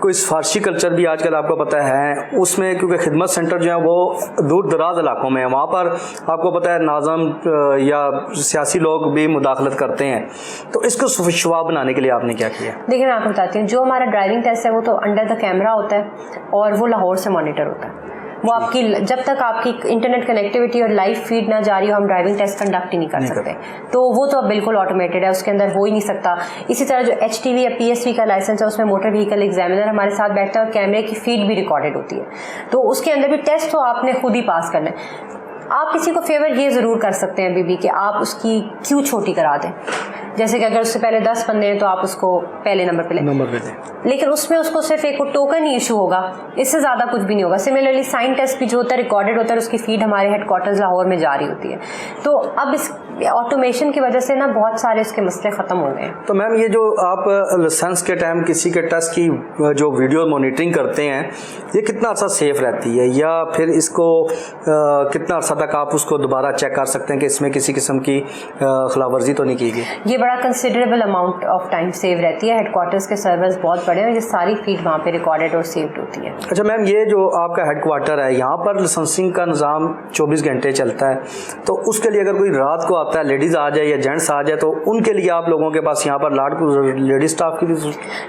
कोई फारसी कल्चर भी आजकल आपको पता है उसमें, क्योंकि खिदमत सेंटर जो है वो दूर दराज इलाकों में है, वहाँ पर आपको पता है नाज़म या सियासी लोग भी मुदाखलत करते हैं, तो इसको शफाफ बनाने के लिए आपने क्या किया? देखिए मैं आपको बताती हूँ, जो हमारा ड्राइविंग टेस्ट है वो तो अंडर द कैमरा होता है और वो लाहौर से मॉनिटर होता है। वो आपकी जब तक आपकी इंटरनेट कनेक्टिविटी और लाइव फीड ना जा रही हो हम ड्राइविंग टेस्ट कंडक्ट ही नहीं कर सकते। तो वो तो अब बिल्कुल ऑटोमेटेड है, उसके अंदर हो ही नहीं सकता। इसी तरह जो HTV या PSV का लाइसेंस है उसमें मोटर व्हीकल एग्जामिनर हमारे साथ बैठता है और कैमरे की फीड भी रिकॉर्डेड होती है, तो उसके अंदर भी टेस्ट तो आपने खुद ही पास करना है। आप किसी को फेवर ये ज़रूर कर सकते हैं बीबी कि आप उसकी क्यू छोटी करा दें, जैसे कि अगर उससे पहले 10 बंदे हैं तो आप उसको पहले नंबर पे दें, लेकिन उसमें उसको सिर्फ एक टोकन ही इशू होगा, इससे ज़्यादा कुछ भी नहीं होगा। सिमिलरली साइन टेस्ट भी जो होता है रिकॉर्डेड होता है, उसकी फीड हमारे हेडक्वार्टर्स लाहौर में जारी होती है। तो अब इस ऑटोमेशन की वजह से ना बहुत सारे इसके मसले ख़त्म हो गए हैं। तो मैम ये जो आप लाइसेंस के टाइम किसी के टेस्ट की जो वीडियो मॉनिटरिंग करते हैं ये कितना अर्सा सेफ रहती है, या फिर इसको कितना अर्सा तक आप उसको दोबारा चेक कर सकते हैं कि इसमें किसी किस्म की खिलाफवर्जी तो नहीं की गई? ये बड़ा considerable amount of time save रहती है। हेडक्वार्टर्स के सर्वर्स बहुत बड़े हैं, ये सारी फीड वहाँ पे रिकॉर्डेड और सेव्ड होती है। अच्छा मैम, ये जो आपका हेडक्वार्टर है यहाँ पर लाइसेंसिंग का निज़ाम 24 घंटे चलता है, तो उसके लिए अगर कोई रात को आता है, लेडीज़ आ जाए या जेंट्स आ जाए, तो उनके लिए आप लोगों के पास यहाँ पर लेडीज स्टाफ की भी?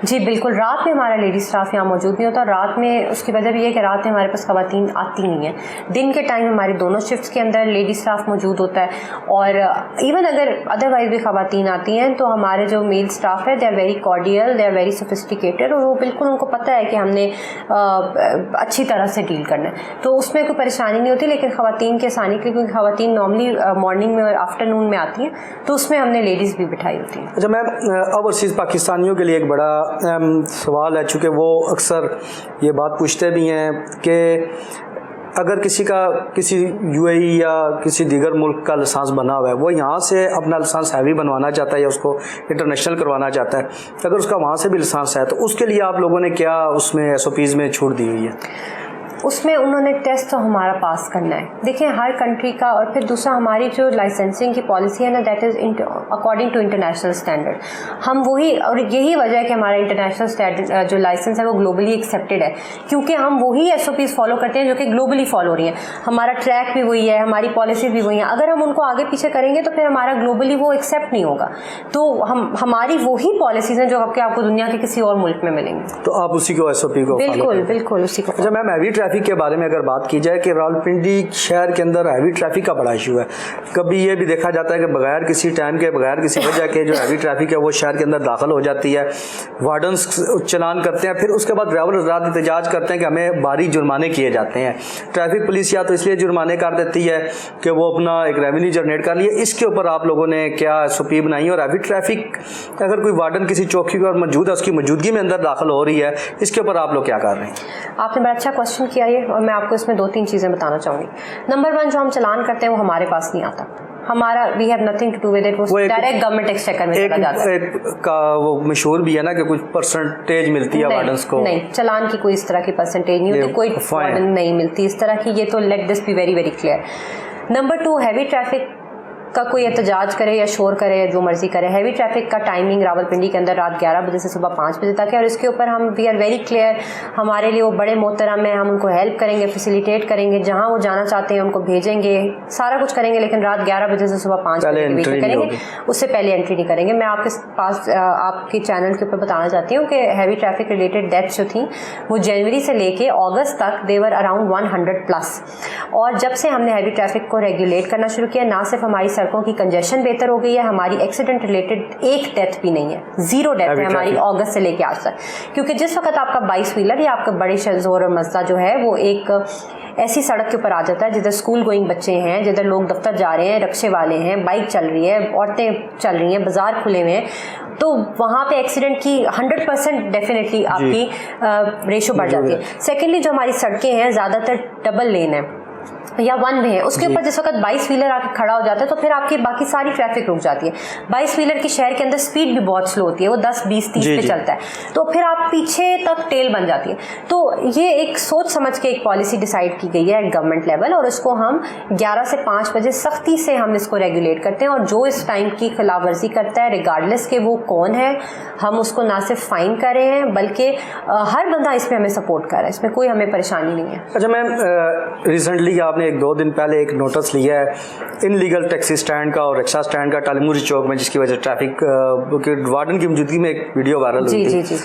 जी बिल्कुल, रात में हमारा लेडीज स्टाफ यहाँ मौजूद नहीं होता। रात में उसकी वजह भी है कि रात में हमारे पास ख़वातीन आती नहीं है। दिन के टाइम हमारी दोनों शिफ्ट्स के अंदर लेडीज स्टाफ मौजूद होता है, और इवन अगर अदरवाइज भी ख़वातीन आती हैं तो हमारे जो मेल स्टाफ है they are very cordial, they are very sophisticated, और वो बिल्कुल उनको पता है कि हमने अच्छी तरह से डील करना है, तो उसमें कोई परेशानी नहीं होती। लेकिन ख़वातीन के आसानी के लिए, क्योंकि ख़वातीन नॉर्मली मॉर्निंग में और आफ्टरनून में आती हैं, तो उसमें हमने लेडीज़ भी बिठाई होती हैं। अच्छा मैम, ओवरसीज़ पाकिस्तानियों के लिए एक बड़ा सवाल है, चूँकि वो अक्सर ये बात पूछते भी हैं कि अगर किसी का किसी UAE या किसी दीगर मुल्क का लाइसेंस बना हुआ है, वो यहाँ से अपना लाइसेंस हैवी बनवाना चाहता है या उसको इंटरनेशनल करवाना चाहता है, अगर उसका वहाँ से भी लाइसेंस है तो उसके लिए आप लोगों ने क्या उसमें SOPs में छूट दी हुई है? उसमें उन्होंने टेस्ट तो हमारा पास करना है। देखिए हर कंट्री का, और फिर दूसरा हमारी जो लाइसेंसिंग की पॉलिसी है ना, that is according to international standard. हम वही, और यही वजह है कि हमारा इंटरनेशनल स्टैंडर्ड जो लाइसेंस है वो ग्लोबली एक्सेप्टेड है, क्योंकि हम वही SOPs फॉलो करते हैं जो कि ग्लोबली फॉलो हो रही हैं। हमारा ट्रैक भी वही है, हमारी पॉलिसी भी वही है। अगर हम उनको आगे पीछे करेंगे तो फिर हमारा ग्लोबली वो एक्सेप्ट नहीं होगा। तो हमारी वही पॉलिसीज़ हैं जो आपको दुनिया के किसी और मुल्क में मिलेंगी, तो आप उसी को SOP को बिल्कुल उसी को। अच्छा मैम, हैवी ट्रैफिक के बारे में अगर बात की जाए कि रावलपिंडी शहर के अंदर हैवी ट्रैफिक का बड़ा इशू है, कभी ये भी देखा जाता है कि बगैर किसी टाइम के, बगैर किसी वजह के जो हैवी ट्रैफिक है वो शहर के अंदर दाखिल हो जाती है, वार्डन्स चलान करते हैं, फिर उसके बाद ड्राइवर हज़रात एहतजाज करते हैं कि हमें भारी जुर्माने किए जाते हैं। ट्रैफिक पुलिस या तो इसलिए जुर्माने कर देती है कि वो अपना एक रेवेन्यू जनरेट कर लिए। इसके ऊपर आप लोगों ने क्या SOP बनाई, और हैवी ट्रैफिक अगर कोई वार्डन किसी चौकी पर मौजूद है, उसकी मौजूदगी में अंदर दाखिल हो रही है, इसके ऊपर आप लोग क्या कर रहे हैं? आपने बड़ा अच्छा क्वेश्चन किया ये, और मैं आपको इसमें 2-3 चीज़ें बताना चाहूँगी। नंबर 1, जो हम चलान करते हैं वो हमारे पास नहीं आता, हमारा we have nothing to do with it, वो डायरेक्ट गवर्नमेंट एक्सचेकर में चला जाता है। का वो मशहूर भी है ना कि कुछ परसेंटेज मिलती है वार्डन्स को। नहीं, चलान की कोई इस तरह की परसेंटेज नहीं होती, कोई वार्डन नहीं मिलती इस तरह की, ये तो let this be very very clear. Number 2, heavy traffic का कोई एहतजाज करे या शोर करे या जो मर्जी करे, हैवी ट्रैफिक का टाइमिंग रावलपिंडी के अंदर रात 11 बजे से सुबह 5 बजे तक है, और इसके ऊपर हम वी आर वेरी क्लियर, हमारे लिए वो बड़े मोहतरम हैं, हम उनको हेल्प करेंगे, फैसिलिटेट करेंगे, जहाँ वो जाना चाहते हैं उनको भेजेंगे, सारा कुछ करेंगे, लेकिन रात 11 बजे से सुबह 5 बजे के बीच में करेंगे, उससे पहले एंट्री नहीं करेंगे। मैं आपके पास आपके चैनल के ऊपर बताना चाहती हूँ कि हैवी ट्रैफिक रिलेटेड डेथ्स जो थी वो जनवरी से लेके अगस्त तक देवर अराउंड 100+, और जब से हमने हैवी ट्रैफिक को रेगुलेट करना शुरू किया, ना सिर्फ हमारी सड़कों की कंजेशन बेहतर हो गई है, हमारी एक्सीडेंट रिलेटेड एक डेथ भी नहीं है, 0 डेथ है हमारी अगस्त से लेके आज तक। क्योंकि जिस वक्त आपका 22 व्हीलर या आपका बड़े शज़ोर और मज़दा जो है वो एक ऐसी सड़क के ऊपर आ जाता है जिधर स्कूल गोइंग बच्चे हैं, जिधर लोग दफ्तर जा रहे हैं, रिक्शे वाले हैं, बाइक चल रही है, औरतें चल रही हैं, बाजार खुले हुए हैं, तो वहाँ पे एक्सीडेंट की 100% डेफिनेटली आपकी रेशो बढ़ जाती है। सेकेंडली, जो हमारी सड़कें हैं ज़्यादातर डबल लेन है, या वन वे है, उसके ऊपर जिस वक्त 22 व्हीलर आके खड़ा हो जाता है तो फिर आपकी बाकी सारी ट्रैफिक रुक जाती है। 22 व्हीलर की शहर के अंदर स्पीड भी बहुत स्लो होती है, वो 10, 20, 30 पे चलता है, तो फिर आप पीछे तक टेल बन जाती है। तो ये एक सोच समझ के एक पॉलिसी डिसाइड की गई है गवर्नमेंट लेवल, और उसको हम 11 से 5 बजे सख्ती से हम इसको रेगुलेट करते हैं, और जो इस टाइम की खिलाफवर्जी करता है रिगार्डलेस के वो कौन है, हम उसको ना सिर्फ फाइन कर रहे हैं बल्कि हर बंदा इसमें हमें सपोर्ट कर रहा है, इसमें कोई हमें परेशानी नहीं है। अच्छा मैम, रिसेंटली आपने 1-2 दिन पहले एक नोटिस लिया है इनलीगल टैक्सी स्टैंड का और रिक्शा स्टैंड का टालीमुरी चौक में, जिसकी वजह से ट्रैफिक वार्डन की मौजूदगी में एक वीडियो वायरल हुई थी। जी।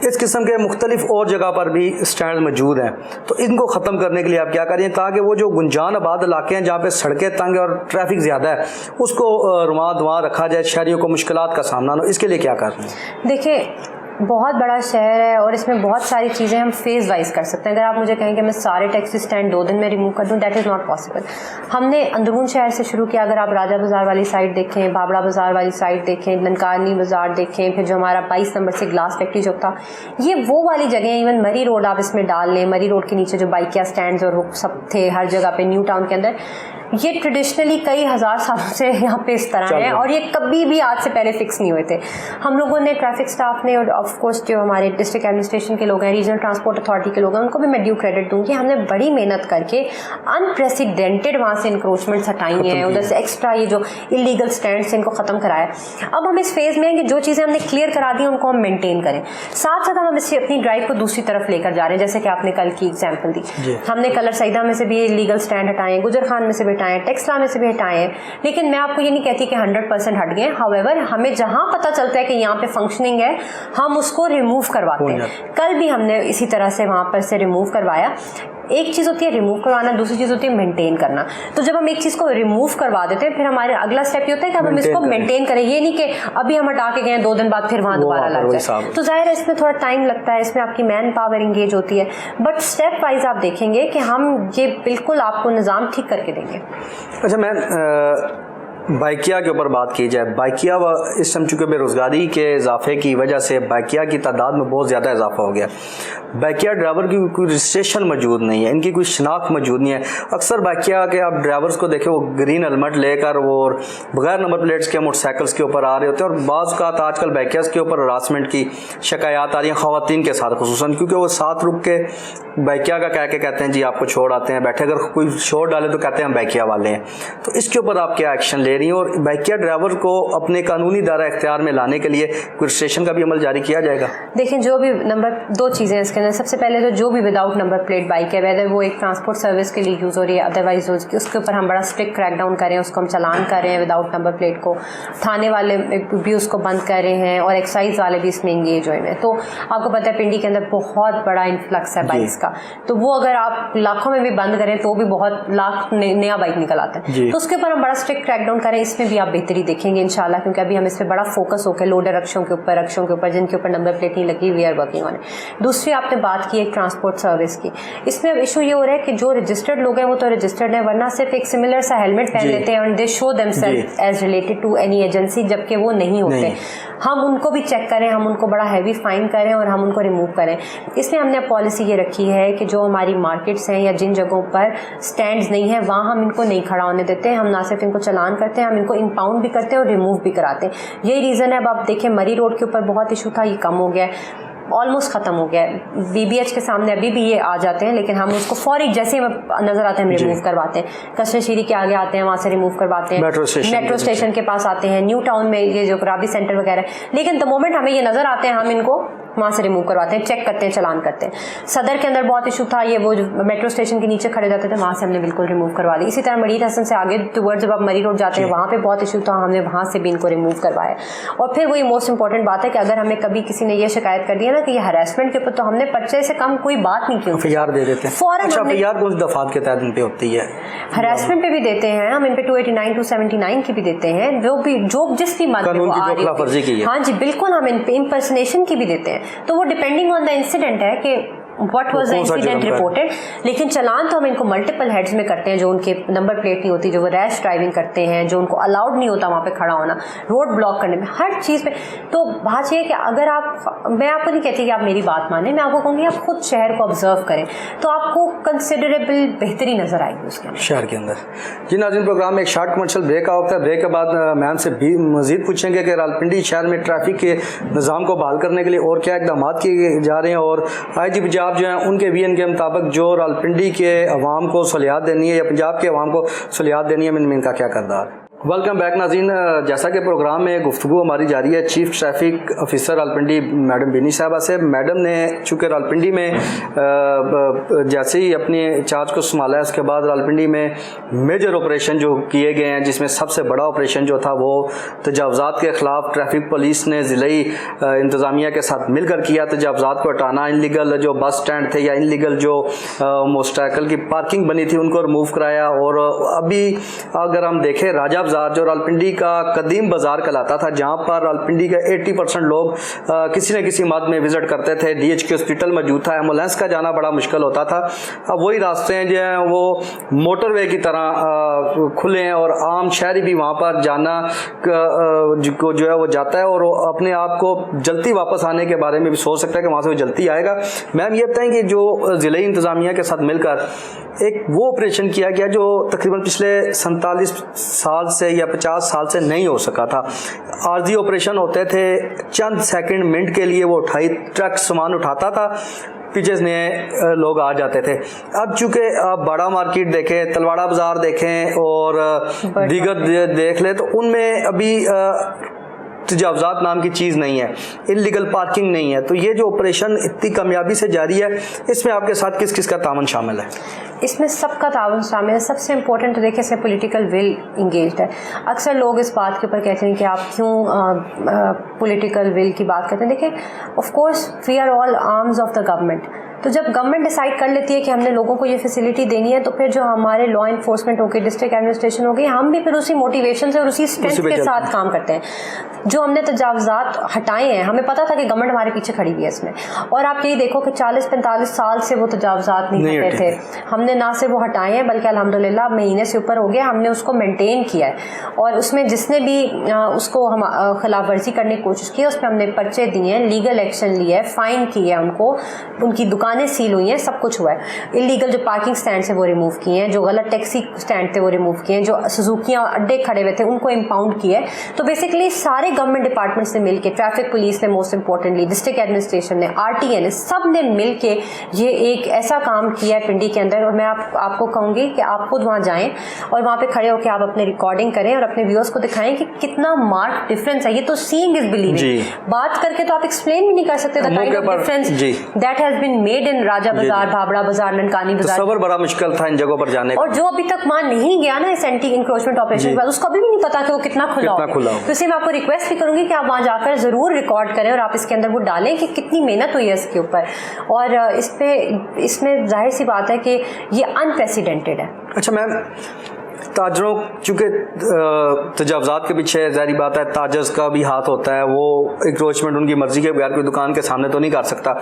इस किस्म के मुख्तलिफ और जगह पर भी स्टैंड मौजूद हैं, तो इनको ख़त्म करने के लिए आप क्या करें ताकि वो जो गुंजान आबाद इलाके हैं जहाँ पे सड़कें तंग और ट्रैफिक ज़्यादा है उसको रुआ दुआ रखा जाए, शहरियों को मुश्किलात का सामना हो, इसके लिए क्या कर रहे हैं? देखिए, बहुत बड़ा शहर है और इसमें बहुत सारी चीज़ें हम फेज़ वाइज कर सकते हैं। अगर आप मुझे कहें कि मैं सारे टैक्सी स्टैंड 2 दिन में रिमूव कर दूं, दैट इज़ नॉट पॉसिबल। हमने अंदरून शहर से शुरू किया। अगर आप राजा बाज़ार वाली साइड देखें, बाबड़ा बाज़ार वाली साइड देखें, लंकारनी बाज़ार देखें, फिर जो हमारा 22 नंबर से ग्लास फैक्ट्री जो था, ये वो वाली जगह, इवन मरी रोड आप इसमें डाल लें, मरी रोड के नीचे जो बाइकिया स्टैंड्स और वो सब थे हर जगह पे, न्यू टाउन के अंदर, ये ट्रेडिशनली कई हज़ार सालों से यहाँ पे इस तरह है और ये कभी भी आज से पहले फिक्स नहीं हुए थे। हम लोगों ने, ट्रैफिक स्टाफ ने, और ऑफ कोर्स जो हमारे डिस्ट्रिक्ट एडमिनिस्ट्रेशन के लोग हैं, रीजनल ट्रांसपोर्ट अथॉरिटी के लोग हैं, उनको भी मैं ड्यू क्रेडिट दूंगी। हमने बड़ी मेहनत करके अनप्रेसिडेंटेड वहाँ से इंक्रोचमेंट्स हटाई हैं, उधर से एक्स्ट्रा ये जो इलीगल स्टैंड्स इनको ख़त्म कराया। अब हम इस फेज़ में हैं कि जो चीज़ें हमने क्लियर करा दी उनको हम मेनटेन करें, साथ साथ हम इससे अपनी ड्राइव को दूसरी तरफ लेकर जा रहे हैं। जैसे कि आपने कल की एग्जाम्पल दी, हमने कलर सईदा में से भी इलीगल स्टैंड हटाए, गुजर खान में से भी हटाए, टेक्सला में से भी हटाए हैं, लेकिन मैं आपको ये नहीं कहती कि 100% हट गए। हाउएवर, हमें जहां पता चलता है कि यहाँ पे फंक्शनिंग है, हम उसको रिमूव करवाते हैं। कल भी हमने इसी तरह से वहां पर से रिमूव करवाया। एक चीज़ होती है रिमूव करवाना, दूसरी चीज़ होती है मेंटेन करना। तो जब हम एक चीज़ को रिमूव करवा देते हैं, फिर हमारा अगला स्टेप ये होता है कि हम इसको मेंटेन करें। ये नहीं कि अभी हम हटा के गए 2 दिन बाद फिर वहाँ दोबारा लग जाए, तो जाहिर है इसमें थोड़ा टाइम लगता है, इसमें आपकी मैन पावर इंगेज होती है, बट स्टेप वाइज आप देखेंगे कि हम ये बिल्कुल आपको निज़ाम ठीक करके देंगे। अच्छा मैम, बाइकिया के ऊपर बात की जाए, बाइकिया इस समय चूँकि बेरोज़गारी के इजाफे की वजह से बाइकिया की तादाद में बहुत ज़्यादा इजाफा हो गया। बाइकिया ड्राइवर की कोई रजिस्ट्रेशन मौजूद नहीं है, इनकी कोई शनाख्त मौजूद नहीं है। अक्सर बाइकिया के आप ड्राइवर्स को देखें, वो ग्रीन हेलमेट लेकर वो बगैर नंबर प्लेट्स के मोटरसाइकिल्स के ऊपर आ रहे होते हैं, और बाज़ का आजकल बाइकियास के ऊपर हरासमेंट की शिकायत आ रही है ख़वातीन के साथ खुसूसन, क्योंकि वो साथ रुक के बाइकिया का कह के कहते हैं जी आपको छोड़ आते हैं, बैठे अगर कोई छोड़ डाले तो कहते हैं हम बाइकिया वाले हैं। तो इसके ऊपर आप क्या एक्शन ले रही हैं, और बाइकिया ड्राइवर को अपने कानूनी दायरा इख्तियार में लाने के लिए कोई रजिस्ट्रेशन का भी अमल जारी किया जाएगा? देखिए, जो भी नंबर, 2 चीज़ें इसके अंदर। सबसे पहले तो जो भी विदाउट नंबर प्लेट बाइक है, वेदर वो एक ट्रांसपोर्ट सर्विस के लिए यूज़ हो रही है, अदरवाइज उसके ऊपर हम बड़ा स्ट्रिक्ट क्रैकडाउन करें, उसको हम चालान कर रहे हैं विदाउट नंबर प्लेट को, थाने वाले भी उसको बंद कर रहे हैं और एक्साइज वाले भी इसमें इंगेज हुए हैं। तो आपको पता है पिंडी के अंदर बहुत बड़ा इन्फ्लक्स है बाइक्स का, तो वो अगर आप लाखों में भी बंद करें तो भी बहुत लाख नया बाइक निकल आता है, तो उसके ऊपर हम बड़ा स्ट्रिक्ट क्रैकडाउन करें। इसमें भी आप बेहतरी देखेंगे इंशाल्लाह, क्योंकि अभी हम इस पर बड़ा फोकस होकर लोडर रक्षों के ऊपर जिनके ऊपर नंबर प्लेट नहीं लगी, we are working on it. दूसरी आपने बात की एक ट्रांसपोर्ट सर्विस की, इसमें अब इशू ये हो रहा है कि जो रजिस्टर्ड लोग हैं वो तो रजिस्टर्ड है, वरना सिर्फ एक सिमिलर सा हेलमेट पहन लेते हैं and they show themselves as related to any agency, जबकि वो नहीं होते। हम उनको भी चेक करें, हम उनको बड़ा हैवी फाइन करें और हम उनको रिमूव करें। इसलिए हमने पॉलिसी ये रखी है कि जो हमारी मार्केट्स हैं या जिन जगहों पर स्टैंड्स नहीं है वहाँ हम इनको नहीं खड़ा होने देते हैं। हम ना सिर्फ इनको चालान करते हैं, हम इनको इंपाउंड भी करते हैं और रिमूव भी कराते हैं। यही रीज़न है। अब आप देखें, मरी रोड के ऊपर बहुत इशू था, ये कम हो गया है, ऑलमोस्ट ख़त्म हो गया है। BBH के सामने अभी भी ये आ जाते हैं, लेकिन हम उसको फौरी जैसे ही नज़र आते हैं हम रिमूव करवाते हैं। कस्टरशीरी के आगे आते हैं, वहाँ से रिमूव करवाते हैं, मेट्रो स्टेशन के पास आते हैं, न्यू टाउन में ये जो राबी सेंटर वगैरह, लेकिन द मोमेंट हमें ये नज़र आते हैं हम इनको वहाँ से रिमूव करवाते हैं, चेक करते हैं, चालान करते हैं। सदर के अंदर बहुत इशू था, ये वो जो मेट्रो स्टेशन के नीचे खड़े जाते थे, वहाँ से हमने बिल्कुल रिमूव करवा दी। इसी तरह मरीर हसन से आगे टुवर्ड्स जब आप मरी रोड जाते हैं वहाँ पे बहुत इशू था, हमने वहाँ से भी इनको रिमूव करवाया। और फिर वही मोस्ट इंपॉर्टेंट बात है कि अगर हमें कभी किसी ने ये शिकायत कर दी है ना कि ये हरासमेंट के ऊपर, तो हमने पर्चे से कम कोई बात नहीं की, एफआईआर दे देते हैं फौरन। अच्छा, एफआईआर कौन सी दफात के तहत इन पे होती है? हरासमेंट पे भी देते हैं हम, इन पे 289 279 की भी देते हैं, जो जिस भी मद में आ रही है। हाँ जी बिल्कुल, हम इन पे इम्पर्सनेशन की भी देते हैं। तो वो डिपेंडिंग ऑन द इंसिडेंट है कि what was the incident reported, लेकिन चलान तो हम इनको मल्टीपल हेड्स में करते हैं, जो उनके नंबर प्लेट नहीं होती, जो वो रैश ड्राइविंग करते हैं, जो उनको अलाउड नहीं होता वहाँ पे खड़ा होना, रोड ब्लॉक करने में, हर चीज़ पे। तो बात ये है कि अगर मैं आपको नहीं कहती कि आप मेरी बात माने, मैं आपको कहूँगी आप खुद शहर को ऑब्जर्व करें तो आपको कंसिडरेबल बेहतरी नजर आएगी उसके अंदर, शहर के अंदर। जी नाज़रीन, प्रोग्राम में एक शार्ट कमर्शियल ब्रेक का वक्त है। ब्रेक के बाद मैम से भी मजीद पूछेंगे कि रावलपिंडी शहर में ट्रैफिक के निज़ाम को बहाल करने के लिए और क्या इकदाम किए जा रहे हैं, और IGP पंजाब जो हैं उनके VN के मुताबिक जो रावलपिंडी के अवाम को सहूलियात देनी है या पंजाब के अवाम को सहूलियात देनी है, इनका क्या करदार है। वेलकम बैक नाज़रीन, जैसा कि प्रोग्राम में गुफ्तगू हमारी जारी है chief traffic officer Rawalpindi madam बिनी साहबा से। मैडम ने चूँकि रावलपिंडी में जैसे ही अपने चार्ज को संभाला है, उसके बाद रावलपिंडी में मेजर ऑपरेशन जो किए गए हैं, जिसमें सबसे बड़ा ऑपरेशन जो था वो तजावज़ात के ख़िलाफ़ ट्रैफिक पुलिस ने ज़िले इंतज़ामिया के साथ मिलकर किया। तजावज़ात को हटाना, इनलीगल जो बस स्टैंड थे या इनलीगल जो मोटरसाइकिल की पार्किंग बनी थी उनको रिमूव कराया। और अभी अगर हम देखें राजा बाजार जो रावलपिंडी का कदीम बाजार कहलाता था, जहाँ पर रावलपिंडी के 80% लोग किसी न किसी मद में विजिट करते थे, DHK हॉस्पिटल मौजूद था, एम्बुलेंस का जाना बड़ा मुश्किल होता था। अब वही रास्ते हैं जो हैं वो मोटरवे की तरह खुले हैं और आम शहरी भी वहाँ पर जाना को जो है वो जाता है और अपने आप को जल्दी वापस आने के बारे में भी सोच सकता है कि वहाँ से वो जल्दी आएगा। मैम ये बताएं कि जो ज़िले इंतज़ामिया के साथ मिलकर एक वो ऑपरेशन किया गया जो तकरीबन पिछले 47 साल से या 50 साल से नहीं हो सका था। आर्जी ऑपरेशन होते थे, चंद सेकंड मिनट के लिए वो उठाई ट्रक सामान उठाता था, पीछे से लोग आ जाते थे। अब चूँकि आप बड़ा मार्केट देखें, तलवाड़ा बाज़ार देखें और दीगर देख लें तो उनमें अभी तजावज़ात नाम की चीज़ नहीं है, इल्लीगल पार्किंग नहीं है। तो ये जो ऑपरेशन इतनी कामयाबी से जारी है, इसमें आपके साथ किस किस का तावन शामिल है? इसमें सबका तावन शामिल है। सबसे इम्पोर्टेंट तो देखिए इसमें पॉलिटिकल विल इंगेज्ड है। अक्सर लोग इस बात के ऊपर कहते हैं कि आप क्यों पॉलिटिकल विल की बात करते हैं। देखिए of course we are all arms of the government. तो जब गवर्नमेंट डिसाइड कर लेती है कि हमने लोगों को ये फैसिलिटी देनी है, तो फिर जो हमारे लॉ इन्फोर्समेंट हो गई, डिस्ट्रिक्ट एडमिनिस्ट्रेशन हो गई, हम भी फिर उसी मोटिवेशन से और उसी स्ट्रेंथ के साथ काम करते हैं। जो हमने तजावज़ात हटाए हैं, हमें पता था कि गवर्नमेंट हमारे पीछे खड़ी हुई है इसमें, और आप यही देखो कि 40-45 साल से वो तजावज़ात नहीं हटे थे। हमने ना सिर्फ वो हटाए हैं बल्कि अल्हम्दुलिल्लाह महीने से ऊपर हो गया, हमने उसको मेंटेन किया है। और उसमें जिसने भी उसको हम खिलाफ वर्जी करने की कोशिश की है, उस पर हमने पर्चे दिए हैं, लीगल एक्शन लिया है, फ़ाइन किया है उनको, उनकी दुकानें सील हुई हैं, सब कुछ हुआ है। इलीगल जो पार्किंग स्टैंड से वो रिमूव किए हैं, जो गलत टैक्सी स्टैंड थे वो रिमूव किए हैं, जो सुजुकियाँ अड्डे खड़े हुए थे उनको इम्पाउंड किया है। तो बेसिकली सारे गवर्नमेंट डिपार्टमेंट्स ने मिलकर, ट्रैफिक पुलिस ने मोस्ट इंपॉर्टेंटली, डिस्ट्रिक्ट एडमिनिस्ट्रेशन ने, RTA ने, सब ने मिलकर ये एक ऐसा काम किया है पिंडी के अंदर। और मैं आपको कहूँगी कि आप खुद वहाँ जाएँ और वहाँ पे खड़े होकर आप अपने रिकॉर्डिंग करें और अपने व्यूअर्स को दिखाएं कि कितना मार्क डिफरेंस है। ये तो सीइंग इज बिलीविंग। बात करके तो आप एक्सप्लेन भी नहीं कर सकते the kind of difference that has been made in Raja Bazar, Bhabra बाजार, ननकानी बाजार। सबर बड़ा मुश्किल था इन जगहों पर जाने का। और जो अभी तक मान नहीं गया ना इस एंटी इंक्रोचमेंट ऑपरेशन के बाद, उसको अभी भी नहीं पता कि वो कितना खुला हो। तो इसलिए मैं आपको रिक्वेस्ट भी करूंगी कि आप वहां जाकर जरूर रिकॉर्ड करें और आप इसके अंदर वो डालें कि कितनी मेहनत हुई है इसके ऊपर। और इसमें जाहिर सी बात है कि ये अनप्रेसिडेंटेड है। अच्छा मैम, ताजरों चूँकि तजावज़ात के पीछे ज़ाहिर बात है ताजर्स का भी हाथ होता है, वो इंक्रोचमेंट उनकी मर्जी के बगैर कोई दुकान के सामने तो नहीं कर सकता।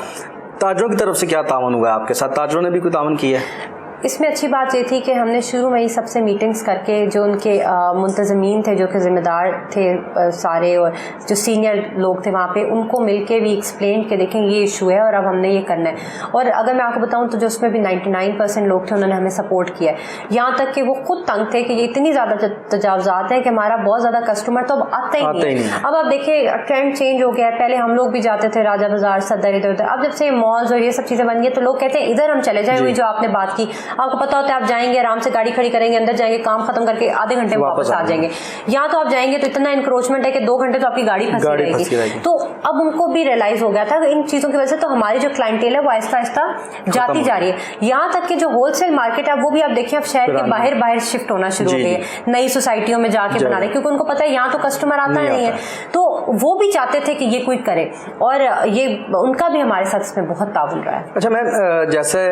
ताजरों की तरफ से क्या तावन हुआ है आपके साथ? ताजरों ने भी कोई तावन किया है? इसमें अच्छी बात ये थी कि हमने शुरू में ही सबसे मीटिंग्स करके जो उनके मुंतज़मीन थे, जो कि ज़िम्मेदार थे सारे, और जो सीनियर लोग थे वहाँ पे, उनको मिलके भी एक्सप्लेन के देखें ये इशू है और अब हमने ये करना है। और अगर मैं आपको बताऊँ तो जो उसमें भी 99% लोग थे उन्होंने हमें सपोर्ट किया है। यहाँ तक कि वो खुद तंग थे कि ये इतनी ज़्यादा तजावज़ात हैं कि हमारा बहुत ज़्यादा कस्टमर तो अब आता ही नहीं है। अब आप देखिए ट्रेंड चेंज हो गया है। पहले हम लोग भी जाते थे राजा बाज़ार, सदर, इधर उधर। अब जब से मॉल्स और ये सब चीज़ें बन गई तो लोग कहते हैं इधर हम चले जाएँ। वही जो आपने बात की, आपको पता होता है आप जाएंगे, आराम से गाड़ी खड़ी करेंगे, अंदर जाएंगे, काम खत्म करके आधे घंटे में वापस आ जाएंगे। यहाँ तो आप जाएंगे तो इतना इंक्रोचमेंट है कि 2 घंटे तो आपकी गाड़ी फंसी रहेगी। तो अब उनको भी रियलाइज हो गया था कि इन चीज़ों की वजह से तो हमारी जो क्लाइंटेल है वो आहिस्ता आहिस्ता जाती जा रही है। यहाँ तक कि जो होलसेल मार्केट है वो भी आप देखिए अब शहर के बाहर शिफ्ट होना शुरू हो गई है, नई सोसाइटियों में जाके बना रहे, क्योंकि उनको पता है यहाँ तो कस्टमर आता नहीं है। तो जी। वो भी चाहते थे कि ये कोई करे, और ये उनका भी हमारे साथ इसमें बहुत ताउन रहा है। अच्छा मैम, जैसे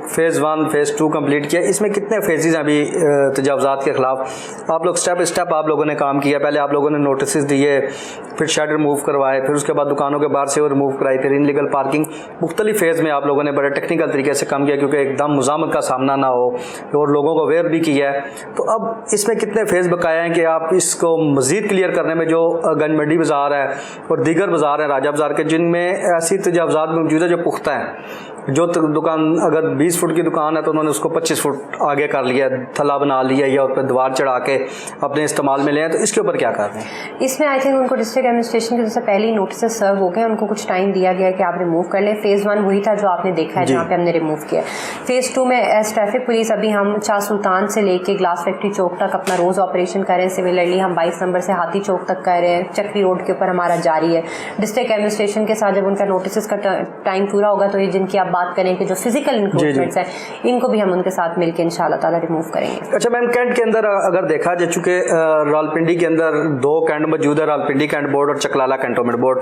फेज़ 1 फेज़ 2 कंप्लीट किया, इसमें कितने फेजेस हैं अभी तजावुज़ात के ख़िलाफ़? आप लोग स्टेप स्टेप आप लोगों ने काम किया, पहले आप लोगों ने नोटिस दिए, फिर शेड रिमूव करवाए, फिर उसके बाद दुकानों के बाहर से वो रिमूव कराई, फिर इनलीगल पार्किंग, मुख्तलिफ फेज़ में आप लोगों ने बड़े टेक्निकल तरीके से काम किया क्योंकि एकदम मुज़ामत का सामना ना हो, और लोगों को अवेयर भी किया है। तो अब इसमें कितने फेज़ बकाया हैं कि आप इसको मज़ीद क्लियर करने में, जो गंज मंडी बाज़ार है और दीगर बाज़ार हैं राजा बाज़ार के, जिनमें ऐसी तजावुज़ात मौजूद है जो पुख्ता है, जो दुकान अगर 20 फुट की दुकान है तो उन्होंने उसको 25 फुट आगे कर लिया, थला बना लिया या उस पर दीवार चढ़ा के अपने इस्तेमाल में ले हैं, तो इसके ऊपर क्या कर रहे हैं? इसमें आई थिंक उनको डिस्ट्रिक्ट एडमिनिस्ट्रेशन की तरफ से पहले ही नोटिस सर्व हो गए, उनको कुछ टाइम दिया गया कि आप रिमूव कर लें। फेज़ 1 वही था जो आपने देखा है जहाँ पे हमने रिमूव किया। फेज़ 2 में एज ट्रैफिक पुलिस अभी हम शाह सुल्तान से लेके ग्लास फैक्ट्री चौक तक अपना रोज़ ऑपरेशन कर रहे हैं। सिमिलरली हम 22 नंबर से हाथी चौक तक कर रहे हैं, चक्री रोड के ऊपर हमारा जारी है। डिस्ट्रिक्ट एडमिनिस्ट्रेशन के साथ जब उनका नोटिस का टाइम पूरा होगा तो ये जिनकी आप बात करें कि जो फिजिकल इंक्रोचमेंट्स हैं, इनको भी हम उनके साथ मिलकर इंशाल्लाह ताला रिमूव करेंगे। अच्छा मैम, कैंट के अंदर अगर देखा जाए, चूँकि रावलपिंडी के अंदर 2 कैंट मौजूद है, रावलपिंडी कैंट बोर्ड और Chaklala cantonment board.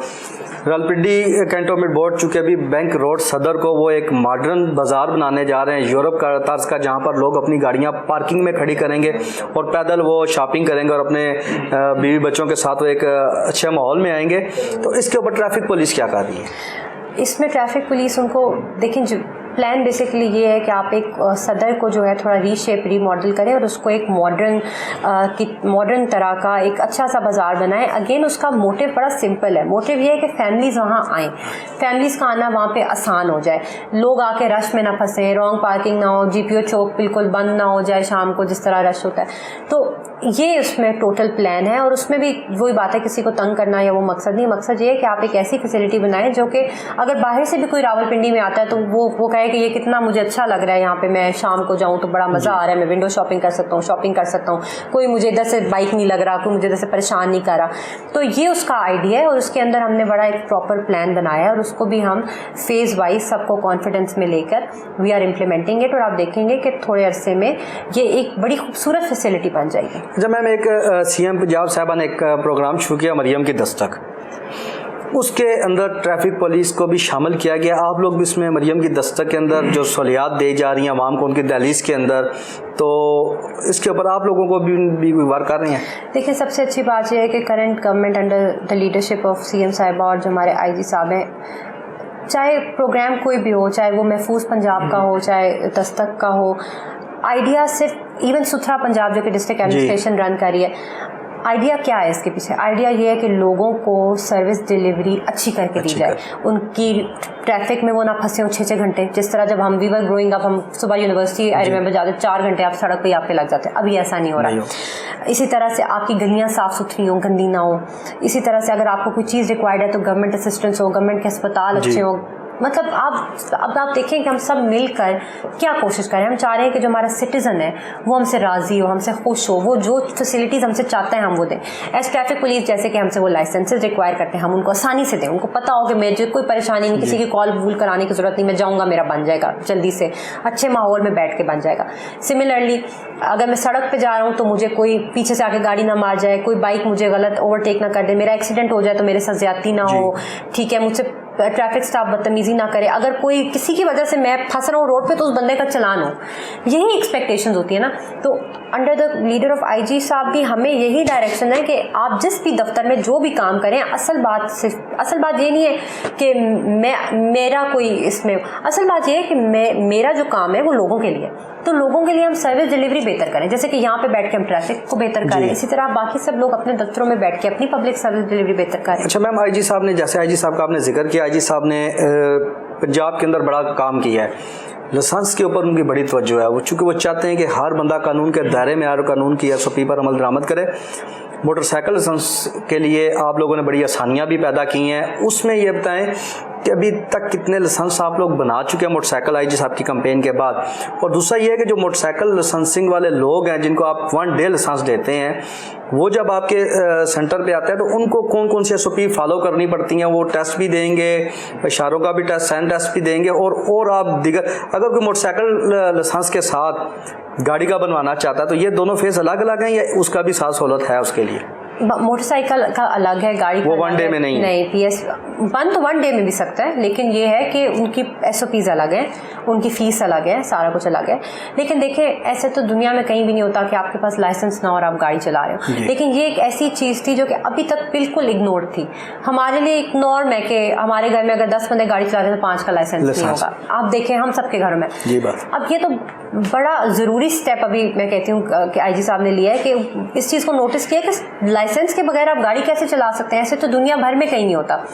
Rawalpindi cantonment board चूँकि अभी बैंक रोड सदर को वो एक मॉडर्न बाज़ार बनाने जा रहे हैं, यूरोप का तर्ज का, जहाँ पर लोग अपनी गाड़ियाँ पार्किंग में खड़ी करेंगे और पैदल वो शॉपिंग करेंगे और अपने बीवी बच्चों के साथ वो एक अच्छे माहौल में आएंगे। तो इसके ऊपर ट्रैफिक पुलिस क्या कर रही है? इसमें ट्रैफिक पुलिस उनको देखें, जो प्लान बेसिकली ये है कि आप एक सदर को जो है थोड़ा रीशेप रीमॉडल करें और उसको एक मॉडर्न तरह का एक अच्छा सा बाज़ार बनाएं। अगेन उसका मोटिव बड़ा सिंपल है, मोटिव ये है कि फैमिलीज़ वहाँ आएँ, फैमिलीज़ का आना वहाँ पे आसान हो जाए, लोग आके रश में ना फंसें, रॉन्ग पार्किंग ना हो, GPO चौक बिल्कुल बंद ना हो जाए शाम को जिस तरह रश होता है। तो ये उसमें टोटल प्लान है, और उसमें भी वही बात है, किसी को तंग करना या वो मकसद नहीं। मकसद ये है कि आप एक ऐसी फैसिलिटी बनाएं जो कि अगर बाहर से भी कोई रावलपिंडी में आता है तो वो कहे कि ये कितना मुझे अच्छा लग रहा है, यहाँ पे मैं शाम को जाऊँ तो बड़ा मज़ा आ रहा है, मैं विंडो शॉपिंग कर सकता हूँ, कोई मुझे इधर से बाइक नहीं लग रहा, कोई मुझे इधर से परेशान नहीं कर रहा। तो ये उसका आइडिया है, और उसके अंदर हमने बड़ा एक प्रॉपर प्लान बनाया है, और उसको भी हम फेज़ वाइज सबको कॉन्फिडेंस में लेकर वी आर इम्प्लीमेंटिंग इट, और आप देखेंगे कि थोड़े अरसे में ये एक बड़ी खूबसूरत फैसिलिटी बन जाएगी। जब मैम एक CM पंजाब साहबा ने एक प्रोग्राम शुरू किया, मरियम की दस्तक, उसके अंदर ट्रैफिक पुलिस को भी शामिल किया गया। आप लोग भी इसमें मरियम की दस्तक के अंदर जो सहूलियात दी जा रही हैं आवाम को उनकी दहलीज के अंदर, तो इसके ऊपर आप लोगों को भी वर्क कर रहे हैं? देखिए, सबसे अच्छी बात यह है कि current government under the leadership of CM साहिबा और जो हमारे IG साहब हैं, चाहे प्रोग्राम कोई भी हो, चाहे वो महफूज पंजाब का हो, चाहे दस्तक का हो, आइडिया सिर्फ इवन सुथरा पंजाब जो कि डिस्ट्रिक्ट एडमिनिस्ट्रेशन रन कर रही है, आइडिया क्या है इसके पीछे? आइडिया ये है कि लोगों को सर्विस डिलीवरी अच्छी करके दी जाए, उनकी ट्रैफिक में वो ना फंसे हो 6-6 घंटे। जिस तरह जब हम वी वर ग्रोइंग अप, हम सुबह यूनिवर्सिटी आई रिमेंबर जाते 4 घंटे आप सड़क पे आप पे लग जाते हैं, अभी ऐसा नहीं हो रहा। इसी तरह से आपकी गलियां साफ़ सुथरी हों, गंदी ना हो। इसी तरह से अगर आपको कोई चीज़ रिक्वायर्ड है तो गवर्नमेंट असिस्टेंस हो, गवर्नमेंट के अस्पताल अच्छे हों। मतलब अब आप देखें कि हम सब मिलकर क्या कोशिश करें। हम चाह रहे हैं कि जो हमारा सिटीज़न है वो हमसे राज़ी हो, हमसे खुश हो, वो जो फैसिलिटीज़ हमसे चाहते हैं हम वो दें। एज ट्रैफिक पुलिस जैसे कि हमसे वो लाइसेंसेज रिक्वायर करते हैं, हम उनको आसानी से दें, उनको पता हो कि मेरे कोई परेशानी नहीं, किसी की कॉल भूल कराने की ज़रूरत नहीं, मैं जाऊँगा मेरा बन जाएगा जल्दी से, अच्छे माहौल में बैठ के बन जाएगा। सिमिलरली अगर मैं सड़क पर जा रहा हूँ तो मुझे कोई पीछे से आके गाड़ी ना मार जाए, कोई बाइक मुझे गलत ओवरटेक ना कर दे, मेरा एक्सीडेंट हो जाए तो मेरे साथ ज़्यादती ना हो, ठीक है, मुझसे ट्रैफिक स्टाफ बदतमीजी ना करे, अगर कोई किसी की वजह से मैं फंस रहा हूँ रोड पे तो उस बंदे का चलान हो। यही एक्सपेक्टेशंस होती है ना। तो under the leader of IG साहब भी हमें यही डायरेक्शन है कि आप जिस भी दफ्तर में जो भी काम करें, असल बात ये नहीं है कि मेरा कोई इसमें, असल बात ये है कि मेरा जो काम है वो लोगों के लिए, तो लोगों के लिए हम सर्विस डिलीवरी बेहतर करें। जैसे कि यहाँ पे बैठ के हम ट्रैफिक को बेहतर करें, इसी तरह बाकी सब लोग अपने दफ्तरों में बैठ के अपनी पब्लिक सर्विस डिलीवरी बेहतर करें। अच्छा मैम, IG साहब ने, जैसे IG साहब का आपने जिक्र किया, IG साहब ने पंजाब के अंदर बड़ा काम किया है, लाइसेंस के ऊपर उनकी बड़ी तवज्जो है। वो चूँकि वो चाहते हैं कि हर बंदा कानून के दायरे में, हर कानून की SOP पर अमल दरामद करे। मोटरसाइकिल लाइसेंस के लिए आप लोगों ने बड़ी आसानियाँ भी पैदा की हैं। उसमें ये बताएं कि अभी तक कितने लाइसेंस आप लोग बना चुके हैं मोटरसाइकिल IG साहब की कैंपेन के बाद? और दूसरा ये है कि जो मोटरसाइकिल लाइसेंसिंग वाले लोग हैं जिनको आप 1 डे लाइसेंस देते हैं, वो जब आपके सेंटर पे आते हैं तो उनको कौन कौन सी SOP फॉलो करनी पड़ती हैं? वो टेस्ट भी देंगे, इशारों का भी टेस्ट, साइन टेस्ट भी देंगे, और आप दिगर अगर कोई मोटरसाइकिल लाइसेंस के साथ गाड़ी का बनवाना चाहता है तो ये दोनों फेस अलग अलग हैं या उसका भी साथ सहूलत है उसके लिए? मोटरसाइकिल का अलग है, गाड़ी वो वन डे में नहीं PS वन तो वन डे में भी सकता है, लेकिन ये है कि उनकी SOPs अलग है, उनकी फ़ीस अलग है, सारा कुछ अलग है। लेकिन देखिए ऐसे तो दुनिया में कहीं भी नहीं होता कि आपके पास लाइसेंस ना और आप गाड़ी चला रहे हो, लेकिन ये एक ऐसी चीज़ थी जो कि अभी तक बिल्कुल इग्नोर थी। हमारे लिए एक नॉर्म है कि हमारे घर में अगर 10 बंदे गाड़ी चला रहे हैं तो 5 का लाइसेंस नहीं होगा। आप देखें हम सबके घरों में। अब ये तो बड़ा ज़रूरी स्टेप अभी मैं कहती हूँ कि IG साहब ने लिया है कि इस चीज़ को नोटिस किया कि लाइसेंस के बगैर आप गाड़ी कैसे चला सकते हैं, ऐसे तो दुनिया भर में कहीं नहीं होता।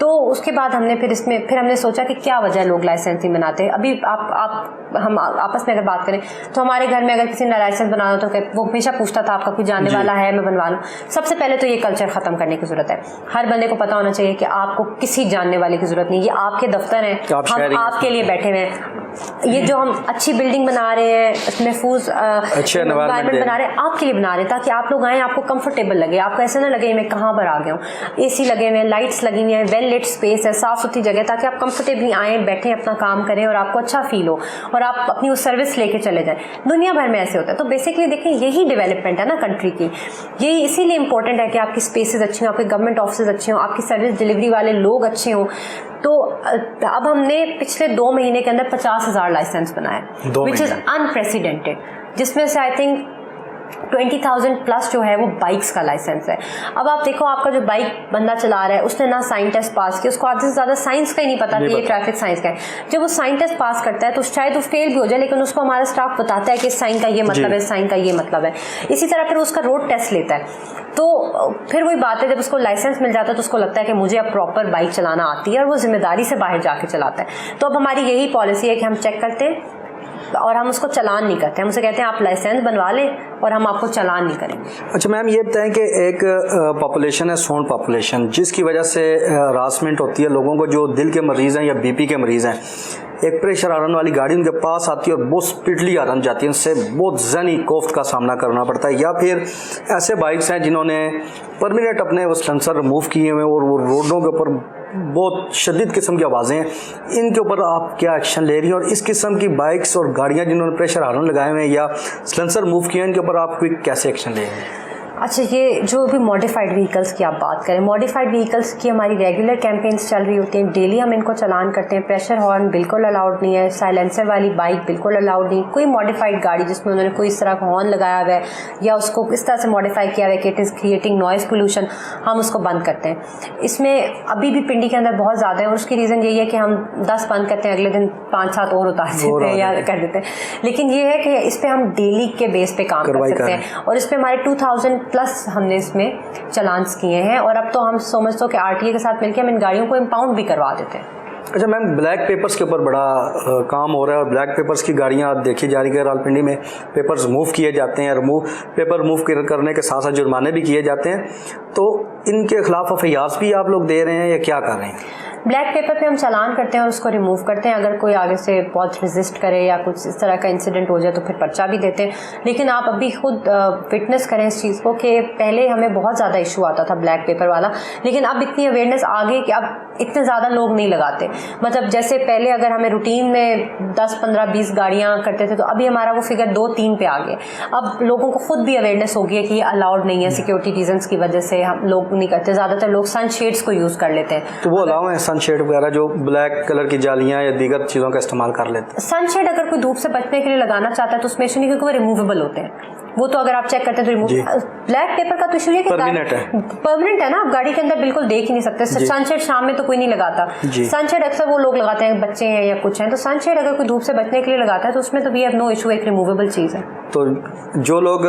तो उसके बाद हमने फिर हमने सोचा कि क्या वजह लोग लाइसेंस नहीं बनाते। अभी हम आपस में अगर बात करें तो हमारे घर में अगर किसी ने लाइसेंस बनाना तो वो हमेशा पूछता था आपका कोई जानने वाला है, मैं बनवा लूँ। सबसे पहले तो ये कल्चर ख़त्म करने की ज़रूरत है। हर बंदे को पता होना चाहिए कि आपको किसी जानने वाले की ज़रूरत नहीं, ये आपके दफ्तर हैं, हम आपके लिए बैठे हुए हैं। ये जो हम अच्छी बिल्डिंग बना रहे हैं, महफूज एनवायरनमेंट बना रहे हैं, आपके लिए बना रहे हैं ताकि आप लोग आएँ, आपको कंफर्टेबल लगे, आपको ऐसा ना लगे मैं कहाँ पर आ गया हूँ। AC लगे हुए हैं, लाइट्स लगी हुई हैं, वेल लिट स्पेस है, साफ़ सुथरी जगह, ताकि आप कंफर्टेबली आएँ, बैठें, अपना काम करें और आपको अच्छा फील हो और आप अपनी वो सर्विस लेके चले जाएं। दुनिया भर में ऐसे होता है। तो बेसिकली देखें यही डेवलपमेंट है ना कंट्री की। यही इसीलिए इंपॉर्टेंट है कि आपकी स्पेसेस अच्छी हों, आपके गवर्नमेंट ऑफिस अच्छे हों, आपकी सर्विस डिलीवरी वाले लोग अच्छे हों। तो अब हमने पिछले 2 महीने के अंदर 50,000 लाइसेंस बनाए, विच इज़ अनप्रेसिडेंटेड, जिसमें से आई थिंक 20,000 प्लस जो है वो बाइक्स का लाइसेंस है। अब आप देखो आपका जो बाइक बंदा चला रहा है उसने ना साइंस टेस्ट पास किया, उसको आधे से ज़्यादा साइंस का ही नहीं पता कि ये ट्रैफिक साइंस का है। जब वो साइंस टेस्ट पास करता है तो शायद वो फेल भी हो जाए, लेकिन उसको हमारा स्टाफ बताता है कि साइन का ये मतलब है, साइन का ये मतलब है। इसी तरह फिर उसका रोड टेस्ट लेता है। तो फिर वही बात है, जब उसको लाइसेंस मिल जाता है तो उसको लगता है कि मुझे अब प्रॉपर बाइक चलाना आती है और वो जिम्मेदारी से बाहर जाके चलाता है। तो अब हमारी यही पॉलिसी है कि हम चेक करते हैं और हम उसको चालान नहीं करते। हम उसे कहते हैं आप लाइसेंस बनवा लें और हम आपको चालान नहीं करेंगे। अच्छा मैम, ये बताएं कि एक पॉपुलेशन है साउंड पॉपुलेशन, जिसकी वजह से हरासमेंट होती है लोगों को, जो दिल के मरीज़ हैं या BP के मरीज़ हैं। एक प्रेशर आरन वाली गाड़ी उनके पास आती है और बहुत स्पीडली आरन जाती है, उनसे बहुत ज़नी कोफ्त का सामना करना पड़ता है। या फिर ऐसे बाइक्स हैं जिन्होंने परमानेंट अपने वो सेंसर रिमूव किए हुए और वो रोडों के ऊपर बहुत शदीद किस्म की आवाज़ें हैं, इनके ऊपर आप क्या एक्शन ले रही हैं? और इस किस्म की बाइक्स और गाड़ियाँ जिन्होंने प्रेशर हार्न लगाए हुए हैं या सिलेंसर मूव किए हैं, इनके ऊपर आप कोई कैसे एक्शन ले रही हैं? अच्छा, ये जो भी मॉडिफाइड व्हीकल्स की आप बात करें, मॉडिफाइड व्हीकल्स की हमारी रेगुलर कैंपेन्स चल रही होती हैं, डेली हम इनको चलान करते हैं। प्रेशर हॉर्न बिल्कुल अलाउड नहीं है, साइलेंसर वाली बाइक बिल्कुल अलाउड नहीं। कोई मॉडिफाइड गाड़ी जिसमें उन्होंने कोई इस तरह का हॉर्न लगाया हुआ है या उसको इस तरह से मॉडिफाई किया हुआ है कि it is creating noise pollution, हम उसको बंद करते हैं। इसमें अभी भी पिंडी के अंदर बहुत ज़्यादा है और उसकी रीज़न यही है कि हम 10 बंद करते हैं, अगले दिन 5-7 और उतार देते हैं या कर देते हैं। लेकिन ये है कि इस पर हम डेली के बेस पे काम कर सकते हैं और इस पर हमारे 2000 प्लस हमने इसमें चलान्स किए हैं और अब तो हम समझते हो कि RTA के साथ मिलकर हम इन गाड़ियों को इम्पाउंड भी करवा देते हैं। अच्छा मैम, ब्लैक पेपर्स के ऊपर बड़ा काम हो रहा है और ब्लैक पेपर्स की गाड़ियाँ देखी जा रही है। रावलपिंडी में पेपर्स मूव किए जाते हैं, पेपर मूव करने के साथ साथ जुर्माने भी किए जाते हैं। तो इनके खिलाफ एफआईआर भी आप लोग दे रहे हैं या क्या कर रहे हैं? ब्लैक पेपर पे हम चालान करते हैं और उसको रिमूव करते हैं। अगर कोई आगे से बहुत रेजिस्ट करे या कुछ इस तरह का इंसिडेंट हो जाए तो फिर पर्चा भी देते हैं। लेकिन आप अभी खुद विटनेस करें इस चीज़ को कि पहले हमें बहुत ज़्यादा इशू आता था ब्लैक पेपर वाला, लेकिन अब इतनी अवेयरनेस आ गई कि अब इतने ज़्यादा लोग नहीं लगाते। मतलब जैसे पहले अगर हमें रूटीन में 10, 15, 20 गाड़ियाँ करते थे तो अभी हमारा वो फिगर 2-3 पे आ गए। अब लोगों को खुद भी अवेयरनेस हो गई है कि ये अलाउड नहीं है, सिक्योरिटी रीजंस की वजह से हम लोग नहीं करते। ज़्यादातर लोग सनशेड्स को यूज़ कर लेते हैं। तो वो अलाउ है सनशेड वगैरह, जो ब्लैक कलर की जालियां या दीगर चीज़ों का इस्तेमाल कर लेते हैं? सनशेड अगर कोई धूप से बचने के लिए लगाना चाहता है तो उसमें इशू नहीं, क्योंकि वो रिमूवेबल होते हैं। वो तो अगर आप चेक करते हैं तो रिमूव। ब्लैक पेपर का तो इशू है कि परमानेंट है ना, आप गाड़ी के अंदर बिल्कुल देख ही नहीं सकते। सनशेड शाम में तो कोई नहीं लगाता। सनशेड अक्सर वो लोग लगाते हैं, बच्चे हैं या कुछ हैं। तो सनशेड अगर कोई धूप से बचने के लिए लगाता है तो उसमें तो वी हैव नो इशू, एक रिमूवेबल चीज़ है। तो जो लोग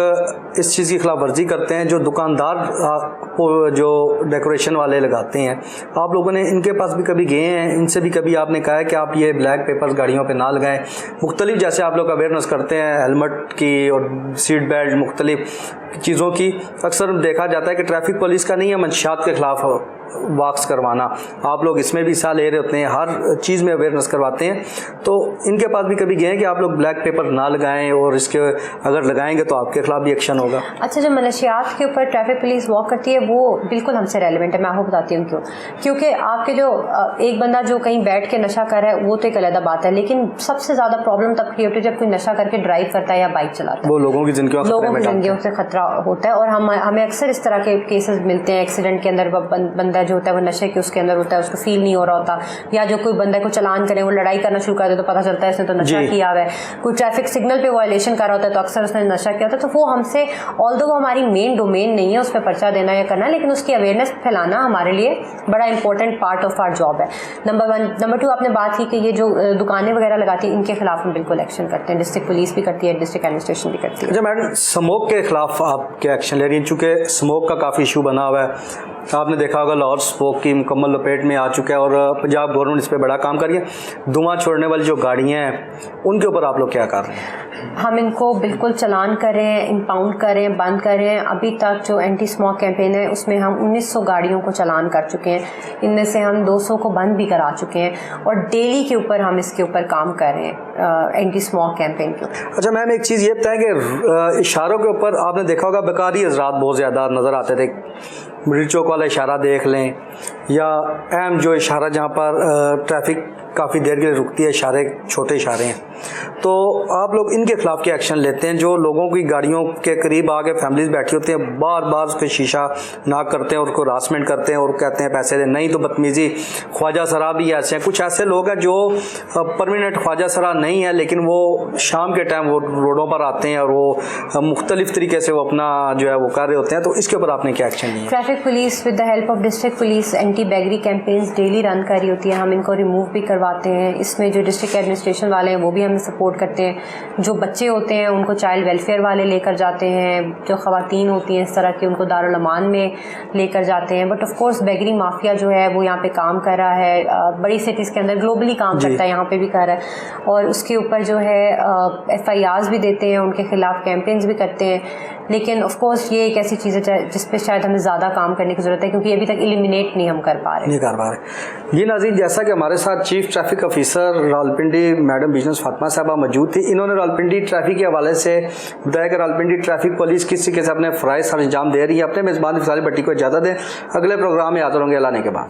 इस चीज़ की खिलाफ वर्जी करते हैं, जो दुकानदार जो डेकोरेशन वाले लगाते हैं, आप लोगों ने इनके पास भी कभी गए हैं? इनसे भी कभी आपने कहा है कि आप ये ब्लैक पेपर्स गाड़ियों पे ना लगाएं? मुख्तलिफ जैसे आप लोग अवेयरनेस करते हैं हेलमेट की और सीट बेल्ट, मुख्तलिफ चीज़ों की, अक्सर देखा जाता है कि ट्रैफिक पुलिस का नहीं है मंशियात के खिलाफ वॉक्स करवाना, आप लोग इसमें भी हिस्सा ले रहे होते हैं, हर चीज़ में अवेयरनेस करवाते हैं। तो इनके पास भी कभी गए हैं कि आप लोग ब्लैक पेपर ना लगाएं और इसके अगर लगाएंगे तो आपके खिलाफ भी एक्शन होगा? अच्छा, जो मनशियात के ऊपर ट्रैफिक पुलिस वॉक करती है वो बिल्कुल हमसे रेलिवेंट है। मैं आपको बताती हूँ क्यों। क्योंकि आपके जो एक बंदा जो कहीं बैठ के नशा कर रहा है वो तो एक अलग बात है, लेकिन सबसे ज़्यादा प्रॉब्लम तब क्रिएट होती है जब कोई नशा करके ड्राइव करता है या बाइक चलाता है। वो लोगों की जिंदगियों से खतरा खतरा होता है। और हमें अक्सर इस तरह के केसेस मिलते हैं एक्सीडेंट के अंदर, बंदा जो होता है वो नशे के उसके अंदर होता है, उसको फील नहीं हो रहा होता, या जो कोई बंदा को चलान करे वो लड़ाई करना शुरू कर दे तो पता चलता है इसने तो नशा किया हुआ है। कोई ट्रैफिक सिग्नल पे वायलेशन कर रहा होता है तो अक्सर उसने नशा किया होता है। तो वो हमसे, ऑल्दो वो हमारी मेन डोमेन नहीं है उस पर पर्चा देना या करना, लेकिन उसकी अवेयरनेस फैलाना हमारे लिए बड़ा important part of our job है, नंबर 1। नंबर 2, आपने बात की कि ये जो दुकानें वगैरह लगाती हैं इनके खिलाफ हम बिल्कुल एक्शन करते हैं, डिस्ट्रिक्ट पुलिस भी करती है, डिस्ट्रिक्ट एडमिनिस्ट्रेशन भी करती है। अच्छा मैडम, स्मोक के खिलाफ आप क्या एक्शन ले रही हैं? चूँकि स्मोक का काफ़ी इशू बना हुआ है, आपने देखा होगा लाहौर स्मोक की मुकम्मल लपेट में आ चुका है और पंजाब गवर्नमेंट इस पर बड़ा काम कर रही है। धुआं छोड़ने वाली जो गाड़ियाँ हैं उनके ऊपर आप लोग क्या कर रहे हैं? हम इनको बिल्कुल चालान करें, इंपाउंड करें, बंद करें। अभी तक जो एंटी स्मोक कैंपेन है उसमें हम 1900 गाड़ियों को चालान कर चुके हैं, इनमें से हम 200 को बंद भी करा चुके हैं और डेली के ऊपर हम इसके ऊपर काम कर रहे हैं एंटी स्मोक कैंपेन के ऊपर। अच्छा मैम, एक चीज़ ये बताएं कि इशारों के ऊपर आपने देखा होगा बेकारी हजरात बहुत ज़्यादा नज़र आते थे, मिडिल चौक वाला इशारा देख लें या अहम जो इशारा जहाँ पर ट्रैफिक काफ़ी देर के लिए रुकती है, इशारे छोटे इशारे हैं, तो आप लोग इनके खिलाफ क्या एक्शन लेते हैं? जो लोगों की गाड़ियों के करीब आके फैमिलीज बैठी होती हैं, बार बार उसको शीशा नाक करते हैं और उसको हरासमेंट करते हैं और कहते हैं पैसे दे, नहीं तो बदतमीजी। ख्वाजा सरा भी ऐसे हैं, कुछ ऐसे लोग हैं जो परमानेंट ख्वाजा सरा नहीं है लेकिन वो शाम के टाइम वो रोडों पर आते हैं और वो मुख्तलिफ तरीके से वो अपना जो है वो कर रहे होते हैं, तो इसके ऊपर आपने क्या एक्शन लिया? Traffic police with the help of district police anti बैगरी कैंपेन्स डेली रन कर रही होती है, हम इनको रिमूव भी करवाते हैं। इसमें जो डिस्ट्रिक्ट एडमिनिस्ट्रेशन वाले हैं वो भी हमें सपोर्ट करते हैं, जो बच्चे होते हैं उनको चाइल्ड वेलफेयर वाले लेकर जाते हैं, जो ख़वातीन होती हैं इस तरह की उनको दारुल अमान में लेकर जाते हैं। बट ऑफ कोर्स बैगरी माफिया जो है वो यहाँ पे काम कर रहा है, बड़ी सिटीज़ के अंदर ग्लोबली काम करता है, यहाँ पे भी कर रहा है, और उसके ऊपर जो है FIRs भी देते हैं, उनके खिलाफ कैंपेन्स भी करते हैं। लेकिन ऑफ कोर्स ये एक ऐसी चीज़ है जिस पे शायद हमें ज़्यादा काम करने की ज़रूरत है, क्योंकि अभी तक एलिमिनेट नहीं हम कर पा रहे। जी नाज़रीन, जैसा कि हमारे साथ chief traffic officer Rawalpindi madam business Fatima साहबा मौजूद थी, इन्होंने रावलपिंडी ट्रैफिक के हवाले से बताया कि रावलपिंडी ट्रैफिक पुलिस किस तरीके से अपने फ़राइज़ अंजाम दे रही है। अपने मेज़बान इफ्तारी भट्टी को इजाज़त दें, अगले प्रोग्राम में हाज़िर होंगे अल्लाह ने के बाद।